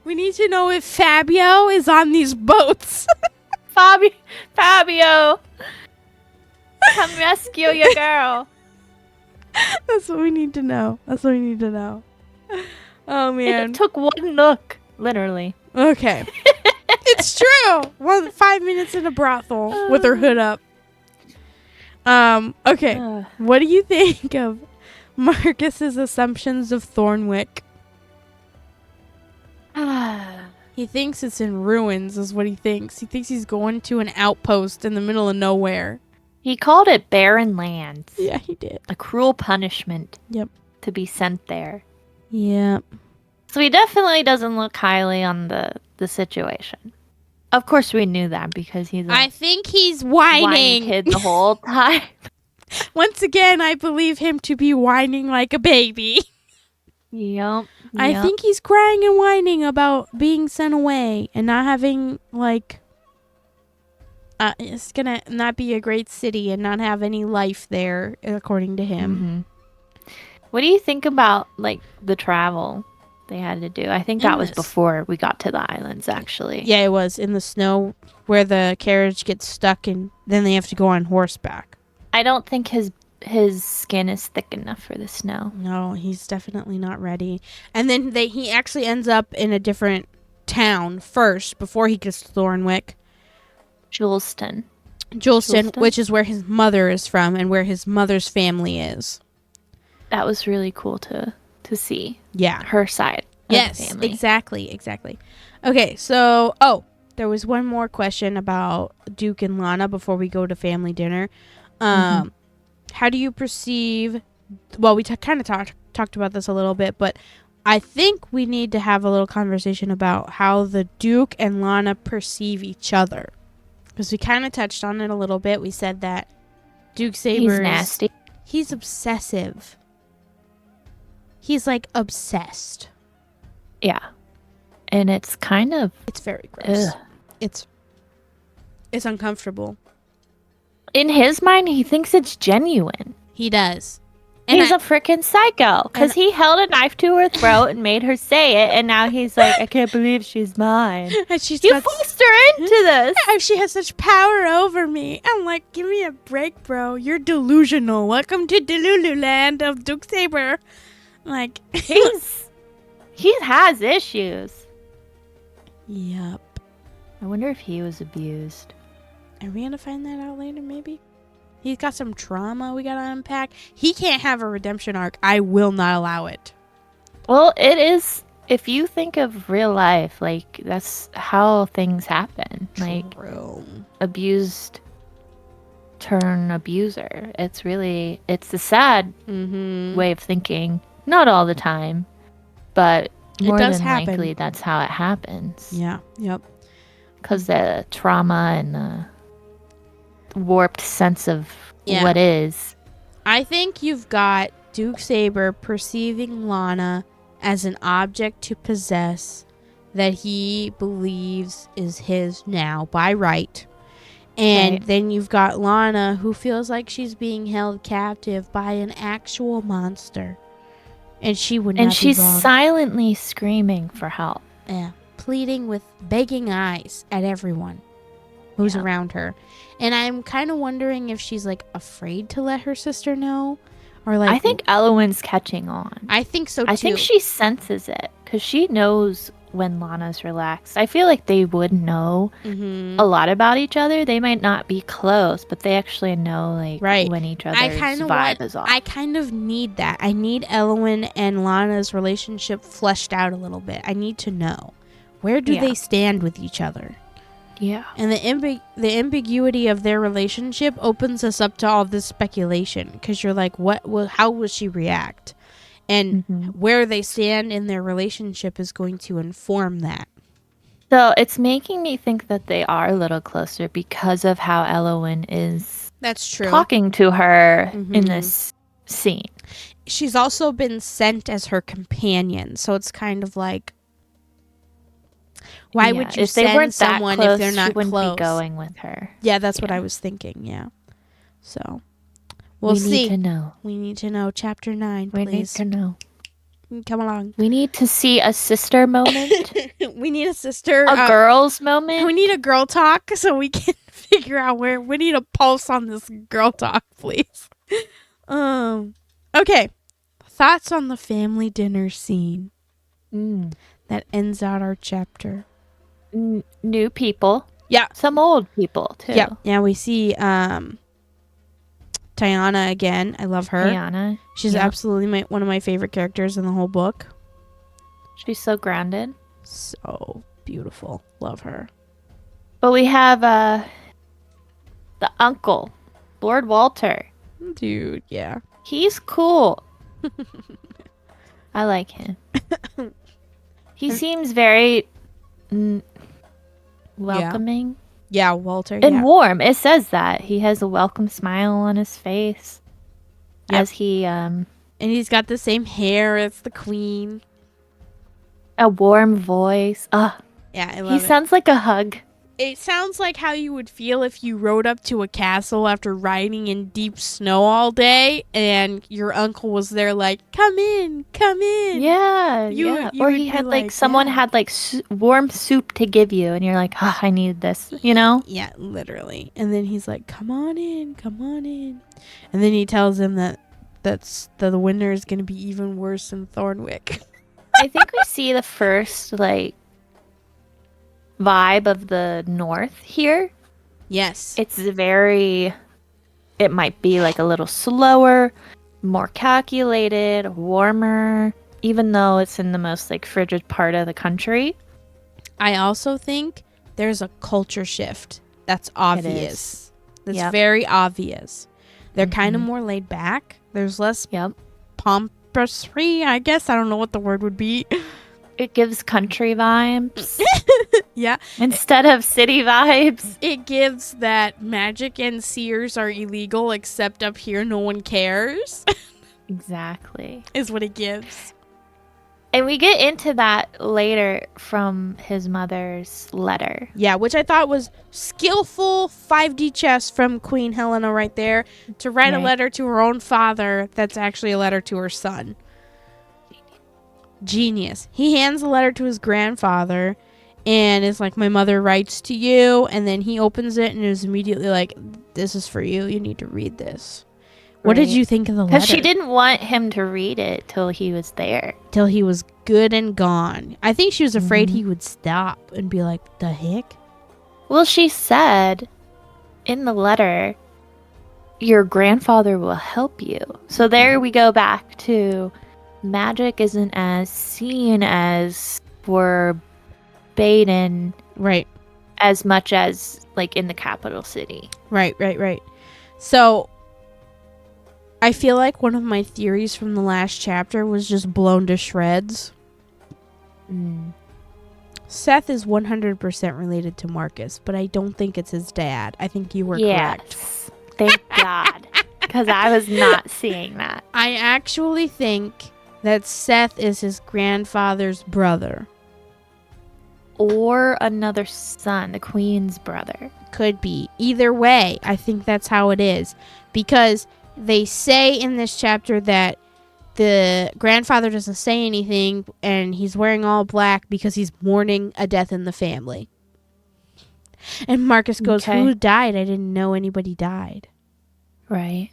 We need to know if Fabio is on these boats. Fabio, come rescue your girl. That's what we need to know. Oh, man. It took one look, literally. Okay. It's true. 5 minutes in a brothel with her hood up. Okay. What do you think of Marcus's assumptions of Thornwick? He thinks it's in ruins, is what he thinks. He thinks he's going to an outpost in the middle of nowhere. He called it barren lands. Yeah, he did. A cruel punishment. Yep. To be sent there. Yep. So he definitely doesn't look highly on the situation. Of course we knew that because he's I think he's whining kid the whole time. Once again, I believe him to be whining like a baby. Yep. I think he's crying and whining about being sent away and not having, like, it's gonna not be a great city and not have any life there, according to him. Mm-hmm. What do you think about, like, the travel they had to do? I think that was before we got to the islands, actually. Yeah, it was in the snow where the carriage gets stuck and then they have to go on horseback. I don't think his skin is thick enough for the snow. No, he's definitely not ready. And then he actually ends up in a different town first before he gets to Thornwick. Juleston, which is where his mother is from and where his mother's family is. That was really cool to see. Yeah. Her side of the family. Exactly. Okay, so, there was one more question about Duke and Lana before we go to family dinner. How do you perceive... Well, we kind of talked about this a little bit, but I think we need to have a little conversation about how the Duke and Lana perceive each other. Because we kind of touched on it a little bit. We said that Duke Saber's... He's nasty. He's obsessive. He's, like, obsessed. Yeah. And it's kind of... It's very gross. Ugh. It's uncomfortable. In his mind, he thinks it's genuine. He does. And He's a freaking psycho because he held a knife to her throat and made her say it, and now he's like, I can't believe she's mine. and she's You got forced her into this. she has such power over me. I'm like, give me a break, bro. You're delusional. Welcome to Delulu land of Duke Saber. Like, he has issues. Yep. I wonder if he was abused. Are we gonna find that out later? Maybe. He's got some trauma we gotta unpack. He can't have a redemption arc. I will not allow it. Well, it is. If you think of real life, like, that's how things happen. Like, True. abused turn abuser. It's a sad way of thinking. Not all the time, but more does than happen. likely that's how it happens. Yeah. Yep. Because the trauma and the warped sense of what is. I think you've got Duke Saber perceiving Lana as an object to possess that he believes is his now by right. And then you've got Lana who feels like she's being held captive by an actual monster. And she would not And be she's wrong. silently screaming for help. Yeah. Pleading with begging eyes at everyone who's around her. And I'm kind of wondering if she's like afraid to let her sister know, or like I think Elowen's catching on. I think so too. I think she senses it because she knows when Lana's relaxed. I feel like they would know a lot about each other. They might not be close, but they actually know when each other's vibe is off. I kind of need that. I need Elowen and Lana's relationship fleshed out a little bit. I need to know, where do they stand with each other? Yeah. And the ambiguity of their relationship opens us up to all this speculation, because you're like, how will she react? And where they stand in their relationship is going to inform that. So it's making me think that they are a little closer because of how Elowen is talking to her in this scene. She's also been sent as her companion, so it's kind of like, why would you send someone close, if they're not she wouldn't close? Be going with her. Yeah, that's what I was thinking. Yeah. So we'll see. We need to know. We need to know. Chapter 9, please. We need to know. Come along. We need to see a sister moment. We need a sister. A girl's moment. We need a girl talk so we can figure out where. We need a pulse on this girl talk, please. Okay. Thoughts on the family dinner scene that ends out our chapter. New people. Yeah. Some old people, too. Yeah. Yeah, we see Tiana again. I love her. Tiana. She's absolutely one of my favorite characters in the whole book. She's so grounded. So beautiful. Love her. But we have the uncle, Lord Walter. Dude, yeah. He's cool. I like him. He seems very welcoming. Yeah, Walter. And warm. It says that. He has a welcome smile on his face. As he and he's got the same hair as the queen. A warm voice. Yeah, I love it. He sounds like a hug. It sounds like how you would feel if you rode up to a castle after riding in deep snow all day and your uncle was there like, come in. Yeah, Or he had someone had warm soup to give you and you're like, I need this, you know? Yeah, literally. And then he's like, come on in. And then he tells him that the winter is going to be even worse than Thornwick. I think we see the first vibe of the north here. Yes. It might be a little slower, more calculated, warmer, even though it's in the most frigid part of the country. I also think there's a culture shift that's obvious. That's very obvious. They're kind of more laid back. There's less pompously, I guess. I don't know what the word would be. It gives country vibes. Yeah. Instead of city vibes. It gives that magic and seers are illegal, except up here no one cares. Exactly. Is what it gives. And we get into that later from his mother's letter. Yeah, which I thought was skillful 5D chess from Queen Helena right there to write a letter to her own father that's actually a letter to her son. Genius. He hands the letter to his grandfather and it's like, my mother writes to you, and then he opens it and is immediately like, this is for you. You need to read this. What did you think of the letter? Because she didn't want him to read it till he was there. Till he was good and gone. I think she was afraid he would stop and be like, the heck? Well, she said in the letter, your grandfather will help you. So there we go back to magic isn't as seen as forbidden. Right. As much as, like, in the capital city. Right. So I feel like one of my theories from the last chapter was just blown to shreds. Seth is 100% related to Marcus, but I don't think it's his dad. I think you were correct. Thank God. Because I was not seeing that. I actually think that Seth is his grandfather's brother. Or another son, the queen's brother. Could be. Either way, I think that's how it is. Because they say in this chapter that the grandfather doesn't say anything and he's wearing all black because he's mourning a death in the family. And Marcus goes, who died? I didn't know anybody died. Right.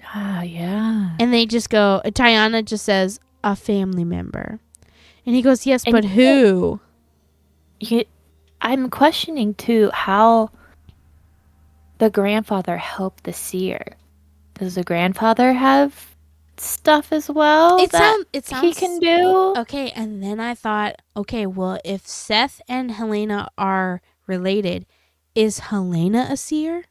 Ah, yeah. And they just go, Tiana just says, a family member. And he goes, yes, but who? I'm questioning, too, how the grandfather helped the seer. Does the grandfather have stuff as well it sounds he can do? Okay, and then I thought, okay, well, if Seth and Helena are related, is Helena a seer?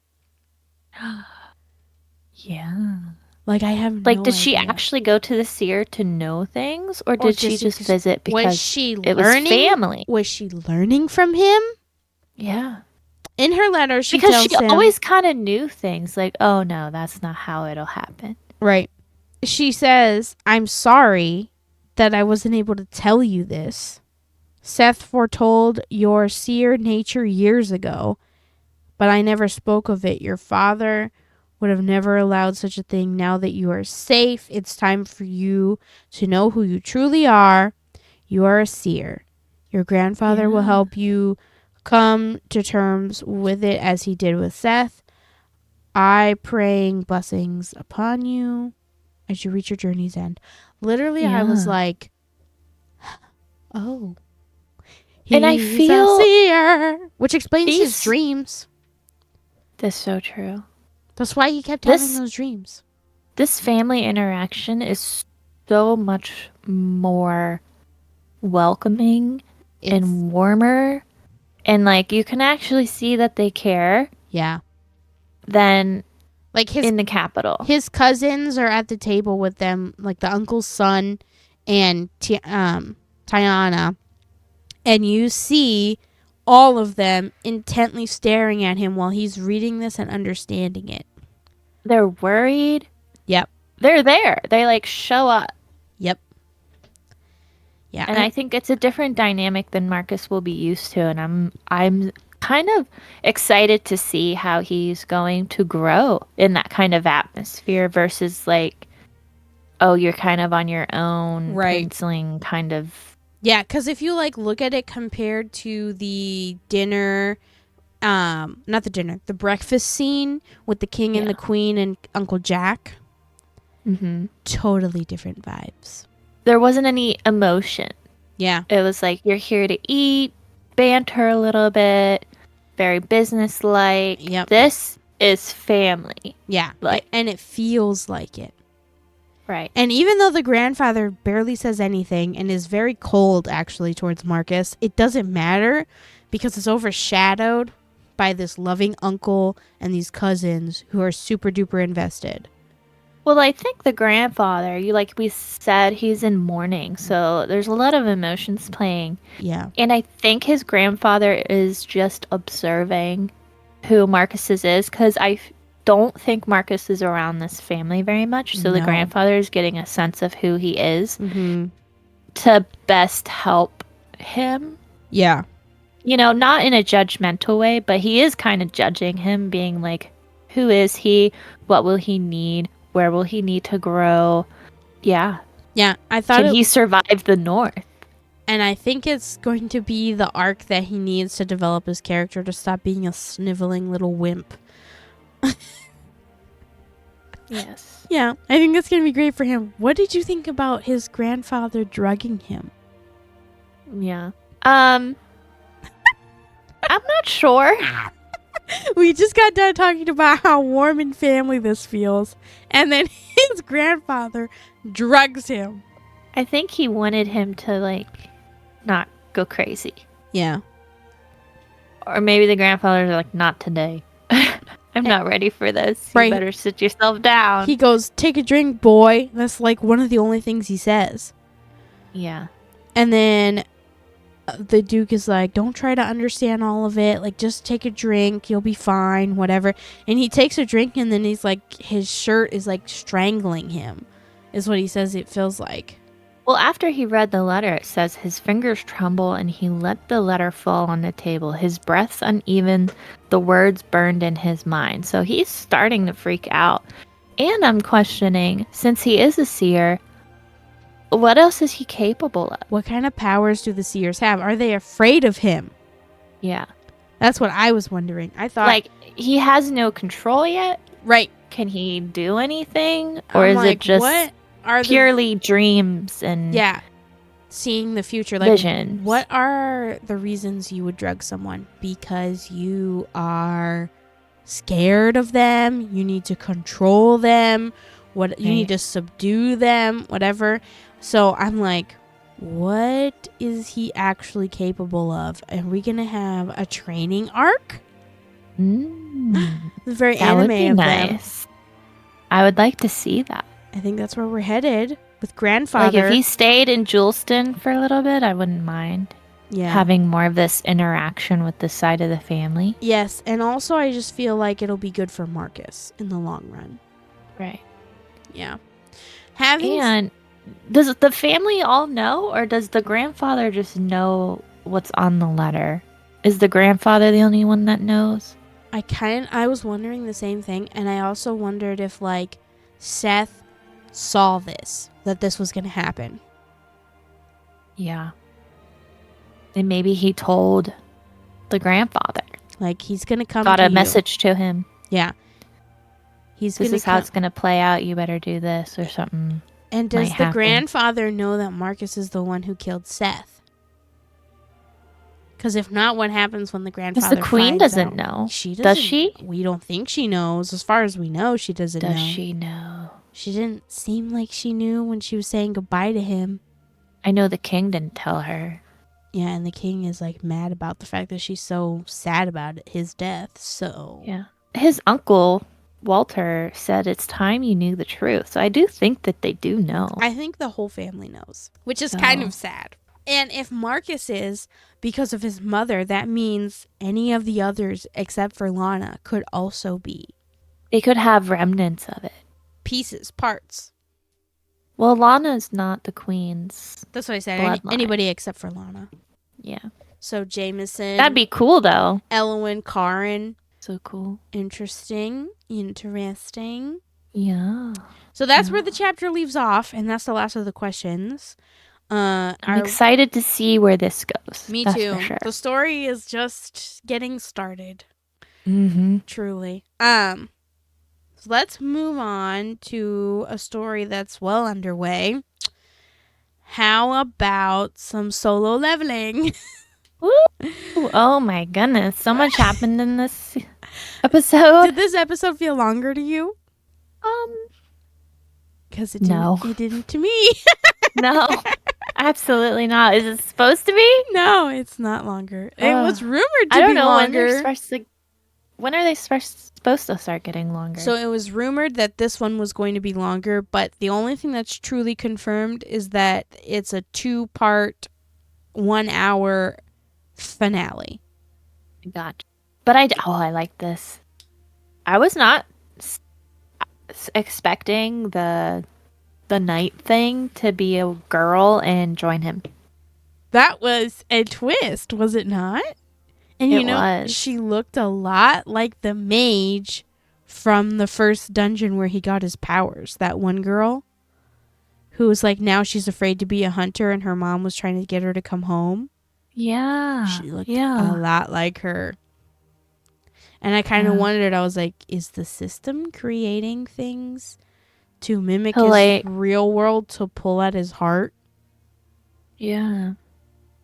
Yeah. Like, I have no Like, did idea. she actually go to the seer to know things? Or did she just visit because it was family? Was she learning from him? Yeah. In her letter, she because tells she him, always kind of knew things. Like, oh, no, that's not how it'll happen. Right. She says, I'm sorry that I wasn't able to tell you this. Seth foretold your seer nature years ago, but I never spoke of it. Your father would have never allowed such a thing. Now that you are safe, it's time for you to know who you truly are. You are a seer. Your grandfather will help you come to terms with it as he did with Seth. I praying blessings upon you as you reach your journey's end. Literally, I was like, oh. And I feel a seer, which explains his dreams. That's so true. That's why he kept having those dreams. This family interaction is so much more welcoming and warmer. And, like, you can actually see that they care. Yeah. Than, like, in the capital. His cousins are at the table with them, like the uncle's son and Tiana. And you see all of them intently staring at him while he's reading this and understanding it. They're worried. Yep. They're there. They, like, show up. Yep. Yeah. And I think it's a different dynamic than Marcus will be used to. And I'm kind of excited to see how he's going to grow in that kind of atmosphere versus, like, oh, you're kind of on your own, penciling kind of. Yeah, because if you, like, look at it compared to the dinner, not the dinner, the breakfast scene with the king and the queen and Uncle Jack, totally different vibes. There wasn't any emotion. Yeah. It was like, you're here to eat, banter a little bit, very business-like. Yep. This is family. Yeah, and it feels like it. Right. And even though the grandfather barely says anything and is very cold, actually, towards Marcus, it doesn't matter because it's overshadowed by this loving uncle and these cousins who are super duper invested. Well, I think the grandfather, like we said, he's in mourning, so there's a lot of emotions playing. Yeah. And I think his grandfather is just observing who Marcus's is, because I don't think Marcus is around this family very much, so the grandfather is getting a sense of who he is. Mm-hmm. to best help him. Yeah. You know, not in a judgmental way, but he is kind of judging him, being like, who is he? What will he need? Where will he need to grow? Yeah. Yeah, I thought Can he survive the North? And I think it's going to be the arc that he needs to develop his character to stop being a sniveling little wimp. Yes. Yeah, I think that's going to be great for him. What did you think about his grandfather drugging him? Yeah. I'm not sure. We just got done talking about how warm and family this feels, and then his grandfather drugs him. I think he wanted him to, like, not go crazy. Yeah. Or maybe the grandfather's like, not today. I'm not ready for this. You better sit yourself down. He goes, take a drink, boy. That's like one of the only things he says. Yeah. And then the Duke is like, don't try to understand all of it. Like, just take a drink. You'll be fine, whatever. And he takes a drink, and then he's like, his shirt is like strangling him, is what he says it feels like. Well, after he read the letter, it says his fingers tremble and he let the letter fall on the table. His breath's uneven, the words burned in his mind. So he's starting to freak out. And I'm questioning, since he is a seer, what else is he capable of? What kind of powers do the seers have? Are they afraid of him? Yeah. That's what I was wondering. I thought, like, he has no control yet? Right. Can he do anything? Or is it just... what are purely dreams and seeing the future, like visions? What are the reasons you would drug someone? Because you are scared of them, you need to control them, you need to subdue them, whatever. So I'm like, what is he actually capable of? Are we gonna have a training arc? It's very that anime would be of nice. them. I would like to see that. I think that's where we're headed with grandfather. Like, if he stayed in Juleston for a little bit, I wouldn't mind having more of this interaction with this side of the family. Yes, and also I just feel like it'll be good for Marcus in the long run. Right. Yeah. And does the family all know, or does the grandfather just know what's on the letter? Is the grandfather the only one that knows? I was wondering the same thing, and I also wondered if, like, Seth saw that this was going to happen. Yeah. And maybe he told the grandfather. Like, he's going to come Got to a message to him. Yeah. This is how it's going to play out. You better do this or something. And does the grandfather know that Marcus is the one who killed Seth? Because if not, what happens when the grandfather Because the queen doesn't know. She doesn't. Does she? We don't think she knows. As far as we know, she doesn't know. Does she know? She didn't seem like she knew when she was saying goodbye to him. I know the king didn't tell her. Yeah, and the king is, like, mad about the fact that she's so sad about his death, so... Yeah. His uncle, Walter, said it's time you knew the truth. So I do think that they do know. I think the whole family knows, which is kind of sad. And if Marcus is, because of his mother, that means any of the others, except for Lana, could also be. They could have remnants of it. Pieces, parts. Well, Lana's not the queen's. That's what I said. Anybody except for Lana. Yeah. So Jameson. That'd be cool, though. Elwyn, Karin. So cool. Interesting. Yeah. So that's where the chapter leaves off, and that's the last of the questions. I'm excited to see where this goes. Me too. For sure. The story is just getting started. Mm-hmm. Truly. So let's move on to a story that's well underway. How about some solo leveling? Woo! Oh my goodness. So much happened in this episode. Did this episode feel longer to you? Because it didn't to me. No. Absolutely not. Is it supposed to be? No, it's not longer. It was rumored to be longer. I don't know when are they supposed to start getting longer? So it was rumored that this one was going to be longer, but the only thing that's truly confirmed is that it's a 2-part, 1-hour finale. Gotcha. But I like this. I was not expecting the the night thing to be a girl and join him. That was a twist, was it not? And It was. she looked a lot like the mage from the first dungeon where he got his powers. That one girl who was like, now she's afraid to be a hunter and her mom was trying to get her to come home. Yeah. She looked a lot like her. And I kind of wondered, I was like, is the system creating things to mimic his real world to pull at his heart? Yeah.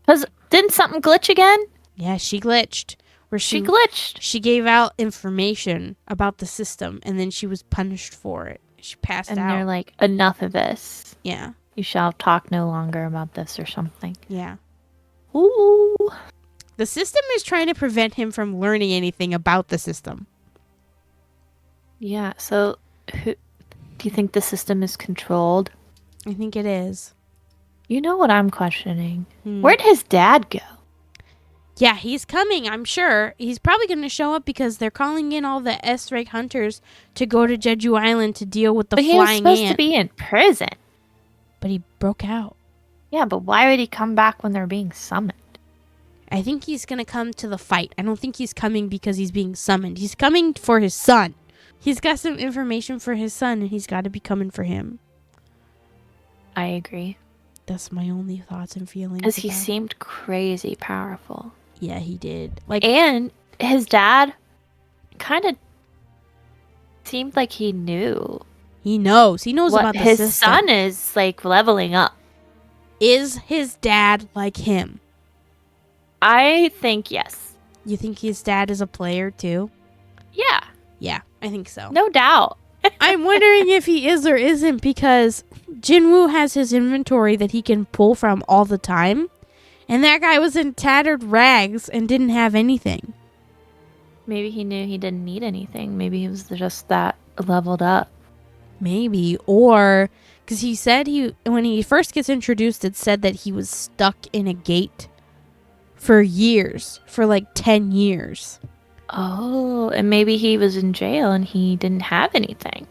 Because didn't something glitch again? Yeah, she glitched. She glitched. She gave out information about the system, and then she was punished for it. She passed out. And they're like, enough of this. Yeah. You shall talk no longer about this or something. Yeah. Ooh. The system is trying to prevent him from learning anything about the system. Yeah, so do you think the system is controlled? I think it is. You know what I'm questioning? Where'd his dad go? Yeah, he's coming, I'm sure. He's probably going to show up because they're calling in all the S-rank hunters to go to Jeju Island to deal with the flying ant. But he was supposed to be in prison. But he broke out. Yeah, but why would he come back when they're being summoned? I think he's going to come to the fight. I don't think he's coming because he's being summoned. He's coming for his son. He's got some information for his son, and he's got to be coming for him. I agree. That's my only thoughts and feelings. Because he seemed crazy powerful. Yeah, he did. And his dad kind of seemed like he knew. He knows. He knows about the system. His son is leveling up. Is his dad like him? I think yes. You think his dad is a player too? Yeah. Yeah, I think so. No doubt. I'm wondering if he is or isn't because Jinwoo has his inventory that he can pull from all the time. And that guy was in tattered rags and didn't have anything. Maybe he knew he didn't need anything. Maybe he was just that leveled up. Maybe. Or because he said when he first gets introduced, it said that he was stuck in a gate for years, for 10 years. Oh, and maybe he was in jail and he didn't have anything.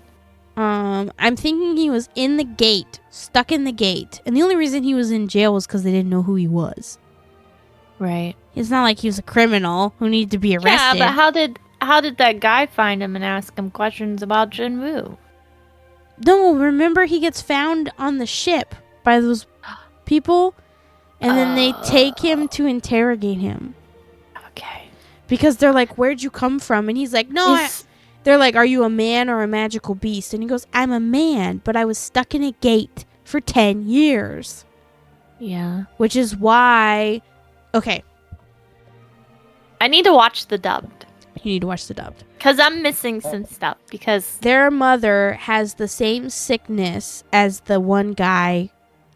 I'm thinking he was in the gate, stuck in the gate. And the only reason he was in jail was because they didn't know who he was. Right. It's not like he was a criminal who needed to be arrested. Yeah, but how did that guy find him and ask him questions about Jinwoo? No, remember he gets found on the ship by those people, and then they take him to interrogate him. Okay. Because they're like, where'd you come from? And he's like, no, they're like, are you a man or a magical beast? And he goes, I'm a man, but I was stuck in a gate for 10 years. Yeah. Which is why... Okay. I need to watch the dubbed. You need to watch the dubbed. Because I'm missing some stuff. Because their mother has the same sickness as the one guy,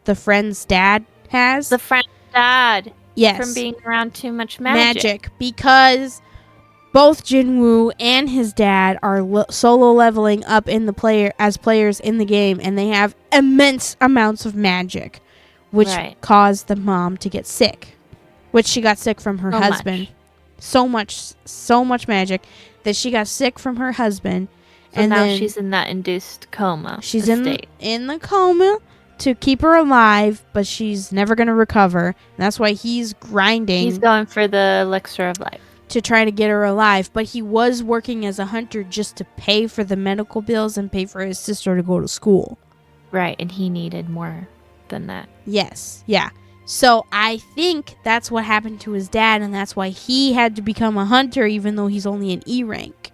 the friend's dad has. The friend's dad. Yes. From being around too much magic. Because both Jinwoo and his dad are solo leveling up in the as players in the game, and they have immense amounts of magic, which caused the mom to get sick. Which she got sick from her husband. So much magic that she got sick from her husband. So and now she's in that induced coma. She's in the coma to keep her alive, but she's never going to recover. And that's why he's grinding. He's going for the elixir of life. To try to get her alive. But he was working as a hunter just to pay for the medical bills and pay for his sister to go to school. Right, and he needed more than that. Yes, yeah. So I think that's what happened to his dad, and that's why he had to become a hunter even though he's only an E rank.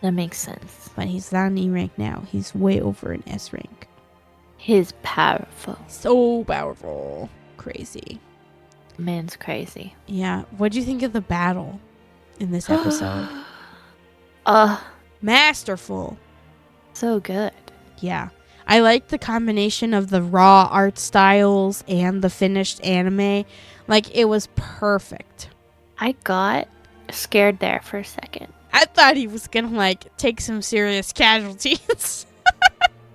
That makes sense. But he's not an E rank now. He's way over an S rank. He's powerful. So powerful. Crazy. Man's crazy. Yeah. What'd you think of the battle in this episode? Masterful. So good. Yeah. I liked the combination of the raw art styles and the finished anime. It was perfect. I got scared there for a second. I thought he was gonna, take some serious casualties.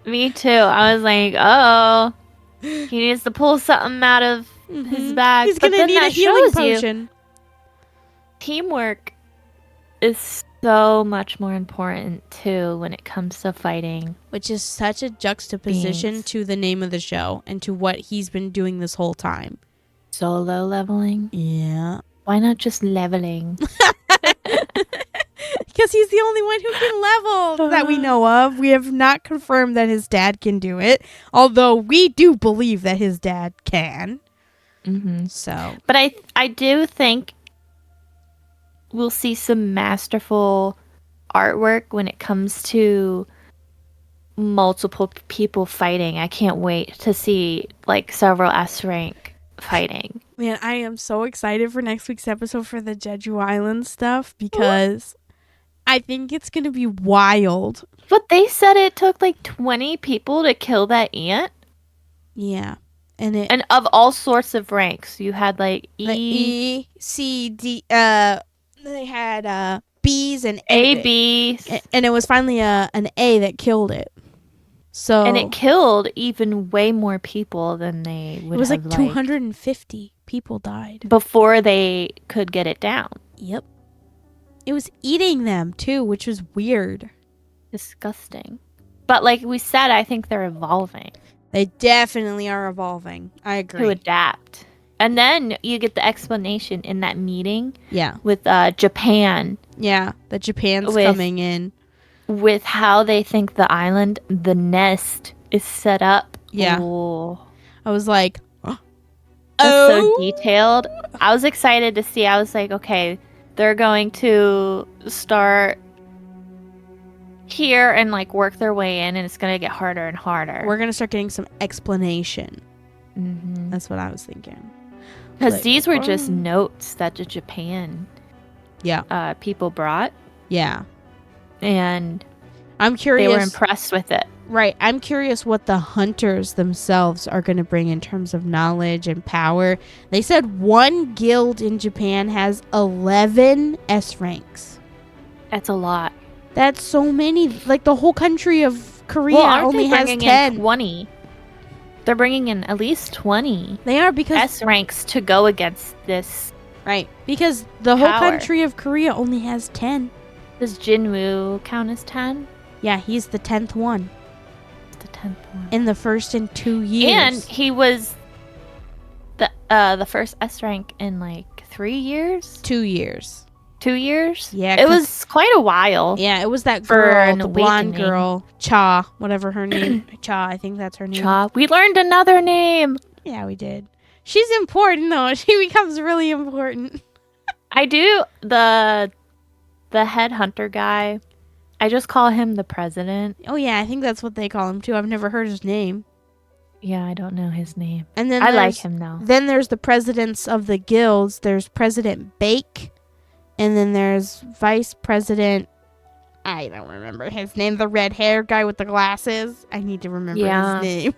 Me too. I was like, oh, he needs to pull something out of his bag. He's gonna need a healing potion. Teamwork is so much more important too when it comes to fighting. Which is such a juxtaposition Beings. to the name of the show and to what he's been doing this whole time. Solo leveling? Yeah. Why not just leveling? Because he's the only one who can level that we know of. We have not confirmed that his dad can do it, although we do believe that his dad can. Mm-hmm. So, but I do think we'll see some masterful artwork when it comes to multiple people fighting. I can't wait to see like several S rank fighting. man, I am so excited for next week's episode for the Jeju Island stuff because I think it's going to be wild. But they said it took like 20 people to kill that ant. Yeah. And of all sorts of ranks. You had like E, C, D, they had B's and A, B. And it was finally an A that killed it. So and it killed even way more people than they would have. It was like 250 people died. Before they could get it down. Yep. It was eating them too, which was weird. Disgusting. But like we said, I think they're evolving. They definitely are evolving. I agree. To adapt. And then you get the explanation in that meeting. Yeah. With Japan. Yeah, that Japan's coming in. With how they think the island, the nest, is set up. Yeah. Ooh. I was like, oh. So detailed. I was excited to see. I was like, okay, they're going to start here and like work their way in, and it's going to get harder and harder. We're going to start getting some explanation. Mm-hmm. That's what I was thinking. Because like, these were just notes that the Japan people brought. Yeah. And I'm curious. They were impressed with it. Right. I'm curious what the hunters themselves are going to bring in terms of knowledge and power. They said one guild in Japan has 11 S ranks. That's a lot. That's so many. Like the whole country of Korea only has 10. 20. They're bringing in at least 20. They are because S ranks to go against this. Right. Because the whole country of Korea only has 10. Does Jinwoo count as 10? Yeah, he's the 10th one. The 10th one. In the first in 2 years. And he was the first S rank in like 3 years? 2 years. 2 years? Yeah. It was quite a while. Yeah, it was that girl, the blonde girl, Cha, whatever her name. Cha, I think that's her name. Cha. We learned another name. Yeah, we did. She's important though. She becomes really important. I do the headhunter guy. I just call him the president. Oh yeah, I think that's what they call him too. I've never heard his name. Yeah, I don't know his name. And then I like him though. Then there's the presidents of the guilds. There's President Bake, and then there's Vice President. I don't remember his name. The red hair guy with the glasses. I need to remember his name.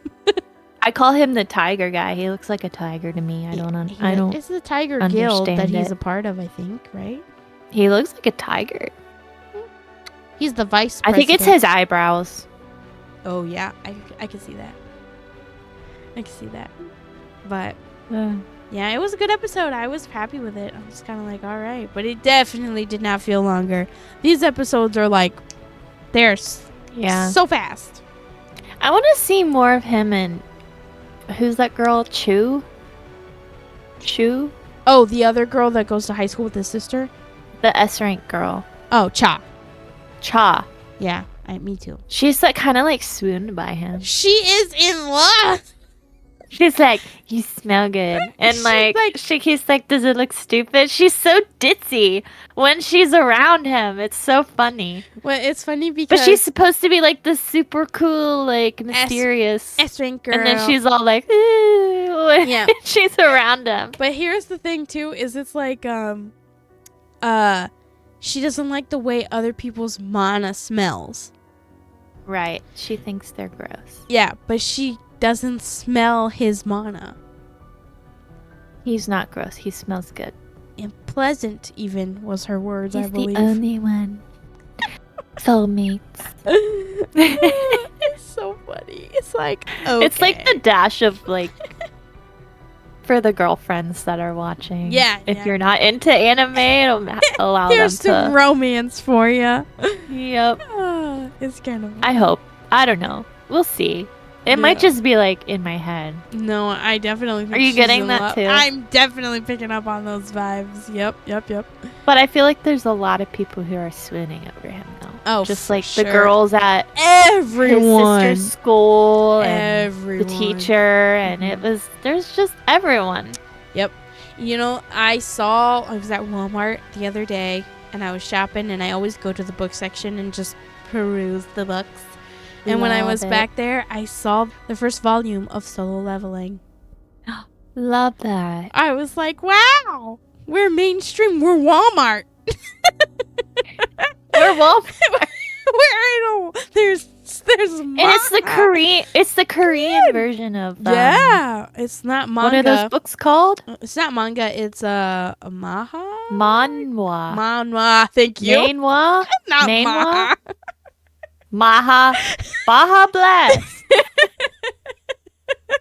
I call him the tiger guy. He looks like a tiger to me. I don't. It's the Tiger Guild that he's a part of, I think, right? He looks like a tiger. He's the vice president. I think it's his eyebrows. Oh, yeah. I can see that. I can see that. But, yeah, it was a good episode. I was happy with it. I was kind of like, all right. But it definitely did not feel longer. These episodes are like, they're so fast. I want to see more of him and, who's that girl? Chu? Oh, the other girl that goes to high school with his sister? The S-rank girl. Oh, Cha. Yeah, me too. She's like kind of like swooned by him. She is in love. She's like, you smell good. And like she keeps like, does it look stupid? She's so ditzy when she's around him. It's so funny. Well, it's funny because... But she's supposed to be like the super cool, like mysterious S-rank girl. And then she's all like, ooh. Yeah. She's around him. But here's the thing too, is it's like, she doesn't like the way other people's mana smells. Right. She thinks they're gross. Yeah, but she doesn't smell his mana. He's not gross. He smells good. And pleasant, even, was her words, I believe. He's the only one. Soulmates. It's so funny. It's like, okay. It's like the dash of, like, for the girlfriends that are watching. Yeah, If yeah. you're not into anime, it'll allow them Here's some to. romance for you. Yep. It's kind of. I hope. I don't know. We'll see. It might Yeah. just be like in my head. No, I definitely think Are you she's getting in that love. too? I'm definitely picking up on those vibes. Yep. But I feel like there's a lot of people who are swooning over him though. Oh, just for like sure. the girls at Everyone. his sister's school and Everyone. the teacher, and there's just everyone. Yep. You know, I was at Walmart the other day and I was shopping, and I always go to the book section and just peruse the books. And when I was back there, I saw the first volume of Solo Leveling. Love that. I was like, wow, we're mainstream. We're Walmart. We're Walmart. There's And it's the Korean version of yeah, it's not manga. What are those books called? It's not manga, it's a maha? Manhwa. Thank you. Manhwa? Not Manhwa? maha. Baja Blast.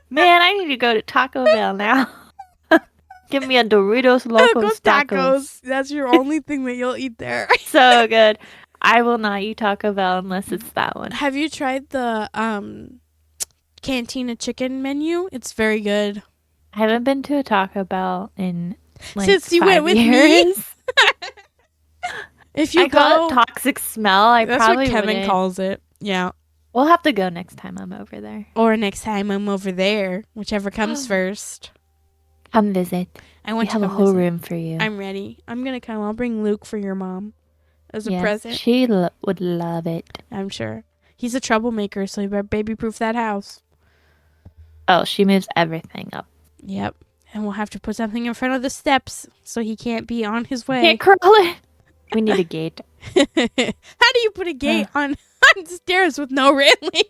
Man, I need to go to Taco Bell now. Give me a Doritos Locos Tacos. That's your only thing that you'll eat there. So good. I will not eat Taco Bell unless it's that one. Have you tried the Cantina chicken menu? It's very good. I haven't been to a Taco Bell in like since you 5 went with years. me. If you I call it toxic smell. that's probably what Kevin wouldn't. calls it. Yeah. We'll have to go next time I'm over there. Or next time I'm over there, whichever comes first. Come visit. I want We to have a come whole visit. room for you. I'm ready. I'm gonna come. I'll bring Luke for your mom as a Yes, present. she would love it. I'm sure. He's a troublemaker, so you better baby-proof that house. Oh, she moves everything up. Yep. And we'll have to put something in front of the steps so he can't be on his way. Can't crawl it. We need a gate. How do you put a gate on stairs with no railing?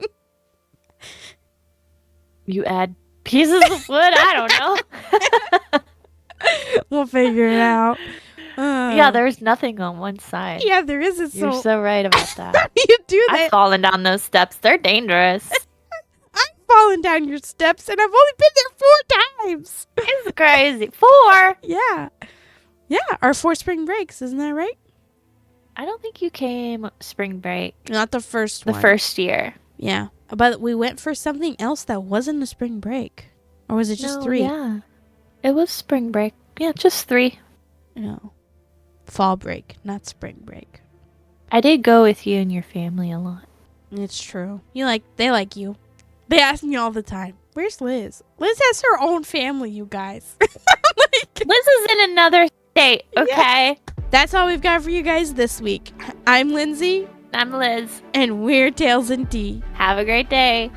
You add pieces of wood? I don't know. We'll figure it out. Yeah, there's nothing on one side. Yeah, there isn't. You're so right about that. How do you do that? I've fallen down those steps. They're dangerous. I've fallen down your steps, and I've only been there 4 times. It's crazy. 4? Yeah. Yeah, our 4 spring breaks. Isn't that right? I don't think you came spring break. Not the first The one. first year. Yeah. But we went for something else that wasn't a spring break. Or was it just 3? Yeah. It was spring break. Yeah, just 3. No. Fall break, not spring break. I did go with you and your family a lot. It's true. They like you. They ask me all the time, "Where's Liz?" Liz has her own family, you guys. Liz is in another state, okay? Yeah. That's all we've got for you guys this week. I'm Lindsay. I'm Liz. And we're Tails and Tea. Have a great day.